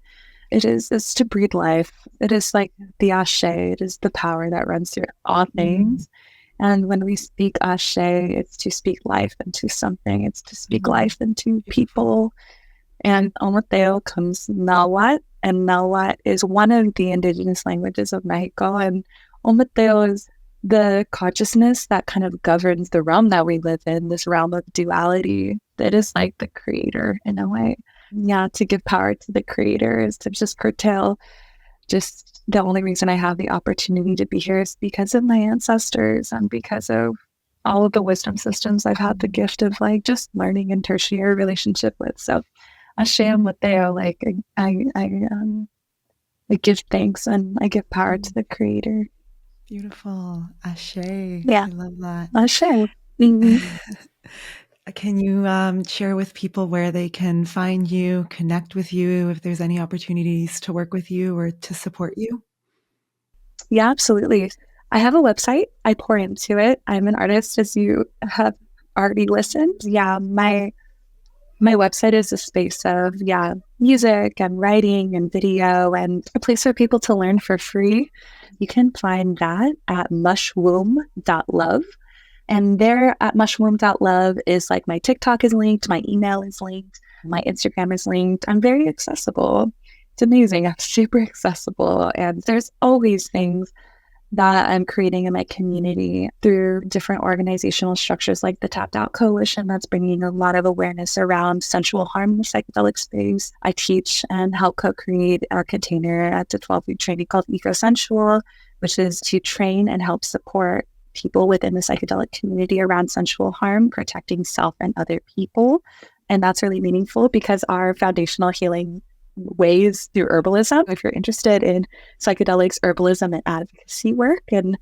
it's to breathe life. It is like the Ashe. It is the power that runs through all things. And when we speak Ashe, it's to speak life into something. It's to speak life into people. And Omateo comes Nawat, and Nawat is one of the indigenous languages of Mexico. And Omateo is the consciousness that kind of governs the realm that we live in, this realm of duality that is like the creator in a way. Yeah, to give power to the creator is to just curtail. Just the only reason I have the opportunity to be here is because of my ancestors and because of all of the wisdom systems I've had the gift of like just learning in tertiary relationship with. So Ashe Mateo, like I give thanks and I give power to the creator. Beautiful. Ashe. Yeah. I love that. Ashe. Mm-hmm. Can you share with people where they can find you, connect with you, if there's any opportunities to work with you or to support you? Yeah, absolutely. I have a website. I pour into it. I'm an artist, as you have already listened. Yeah, my website is a space of, music and writing and video and a place for people to learn for free. You can find that at MushWomb.love. And there at MushWomb.love is like my TikTok is linked, my email is linked, my Instagram is linked. I'm very accessible. It's amazing. I'm super accessible. And there's always things that I'm creating in my community through different organizational structures like the Tapped Out Coalition that's bringing a lot of awareness around sensual harm in the psychedelic space. I teach and help co-create a container at the 12-week training called Eco-Sensual, which is to train and help support people within the psychedelic community around sensual harm, protecting self and other people. And that's really meaningful because our foundational healing ways through herbalism. If you're interested in psychedelics, herbalism, and advocacy work and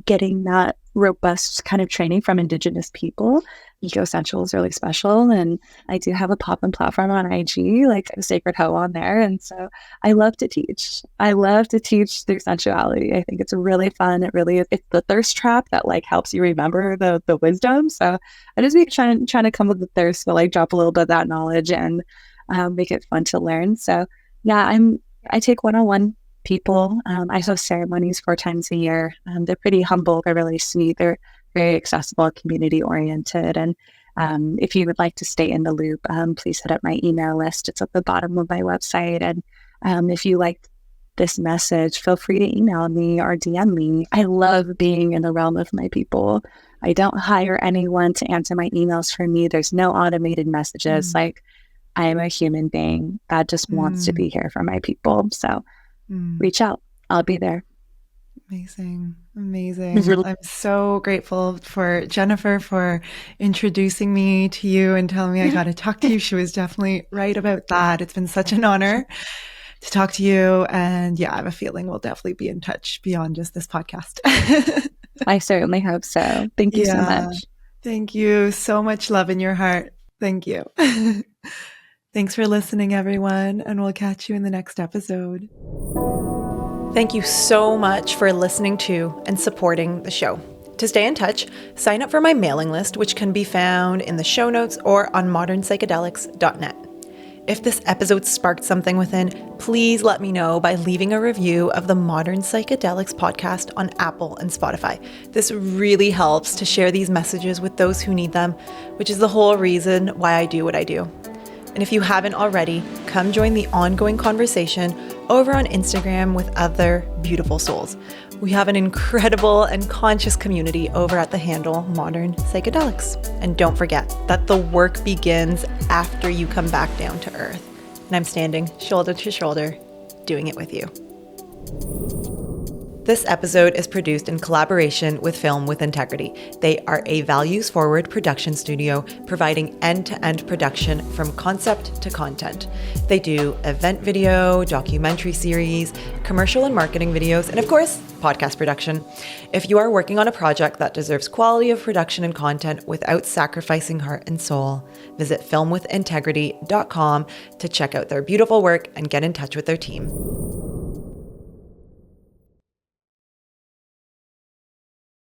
getting that robust kind of training from Indigenous people, Eco-Sensual is really special. And I do have a pop-in platform on IG, like a Sacred Hoe on there. And so I love to teach. I love to teach through sensuality. I think it's really fun. It really is. It's the thirst trap that like helps you remember the wisdom. So I just be trying to come with the thirst to like drop a little bit of that knowledge and make it fun to learn. So yeah, I take one-on-one people. I host ceremonies 4 times a year. They're pretty humble. They're really sweet. They're very accessible, community oriented. And if you would like to stay in the loop, please hit up my email list. It's at the bottom of my website. And if you like this message, feel free to email me or DM me. I love being in the realm of my people. I don't hire anyone to answer my emails for me. There's no automated messages. Like, I am a human being that just wants to be here for my people. So reach out. I'll be there. Amazing. I'm so grateful for Jennifer for introducing me to you and telling me I got to talk to you. She was definitely right about that. It's been such an honor to talk to you. And yeah, I have a feeling we'll definitely be in touch beyond just this podcast. I certainly hope so. Thank you so much. Thank you. So much love in your heart. Thank you. Thanks for listening, everyone, and we'll catch you in the next episode. Thank you so much for listening to and supporting the show. To stay in touch, sign up for my mailing list, which can be found in the show notes or on modernpsychedelics.net. If this episode sparked something within, please let me know by leaving a review of the Modern Psychedelics podcast on Apple and Spotify. This really helps to share these messages with those who need them, which is the whole reason why I do what I do. And if you haven't already, come join the ongoing conversation over on Instagram with other beautiful souls. We have an incredible and conscious community over at the handle Modern Psychedelics. And don't forget that the work begins after you come back down to earth. And I'm standing shoulder to shoulder, doing it with you. This episode is produced in collaboration with Film with Integrity. They are a values-forward production studio providing end-to-end production from concept to content. They do event video, documentary series, commercial and marketing videos, and of course, podcast production. If you are working on a project that deserves quality of production and content without sacrificing heart and soul, visit filmwithintegrity.com to check out their beautiful work and get in touch with their team.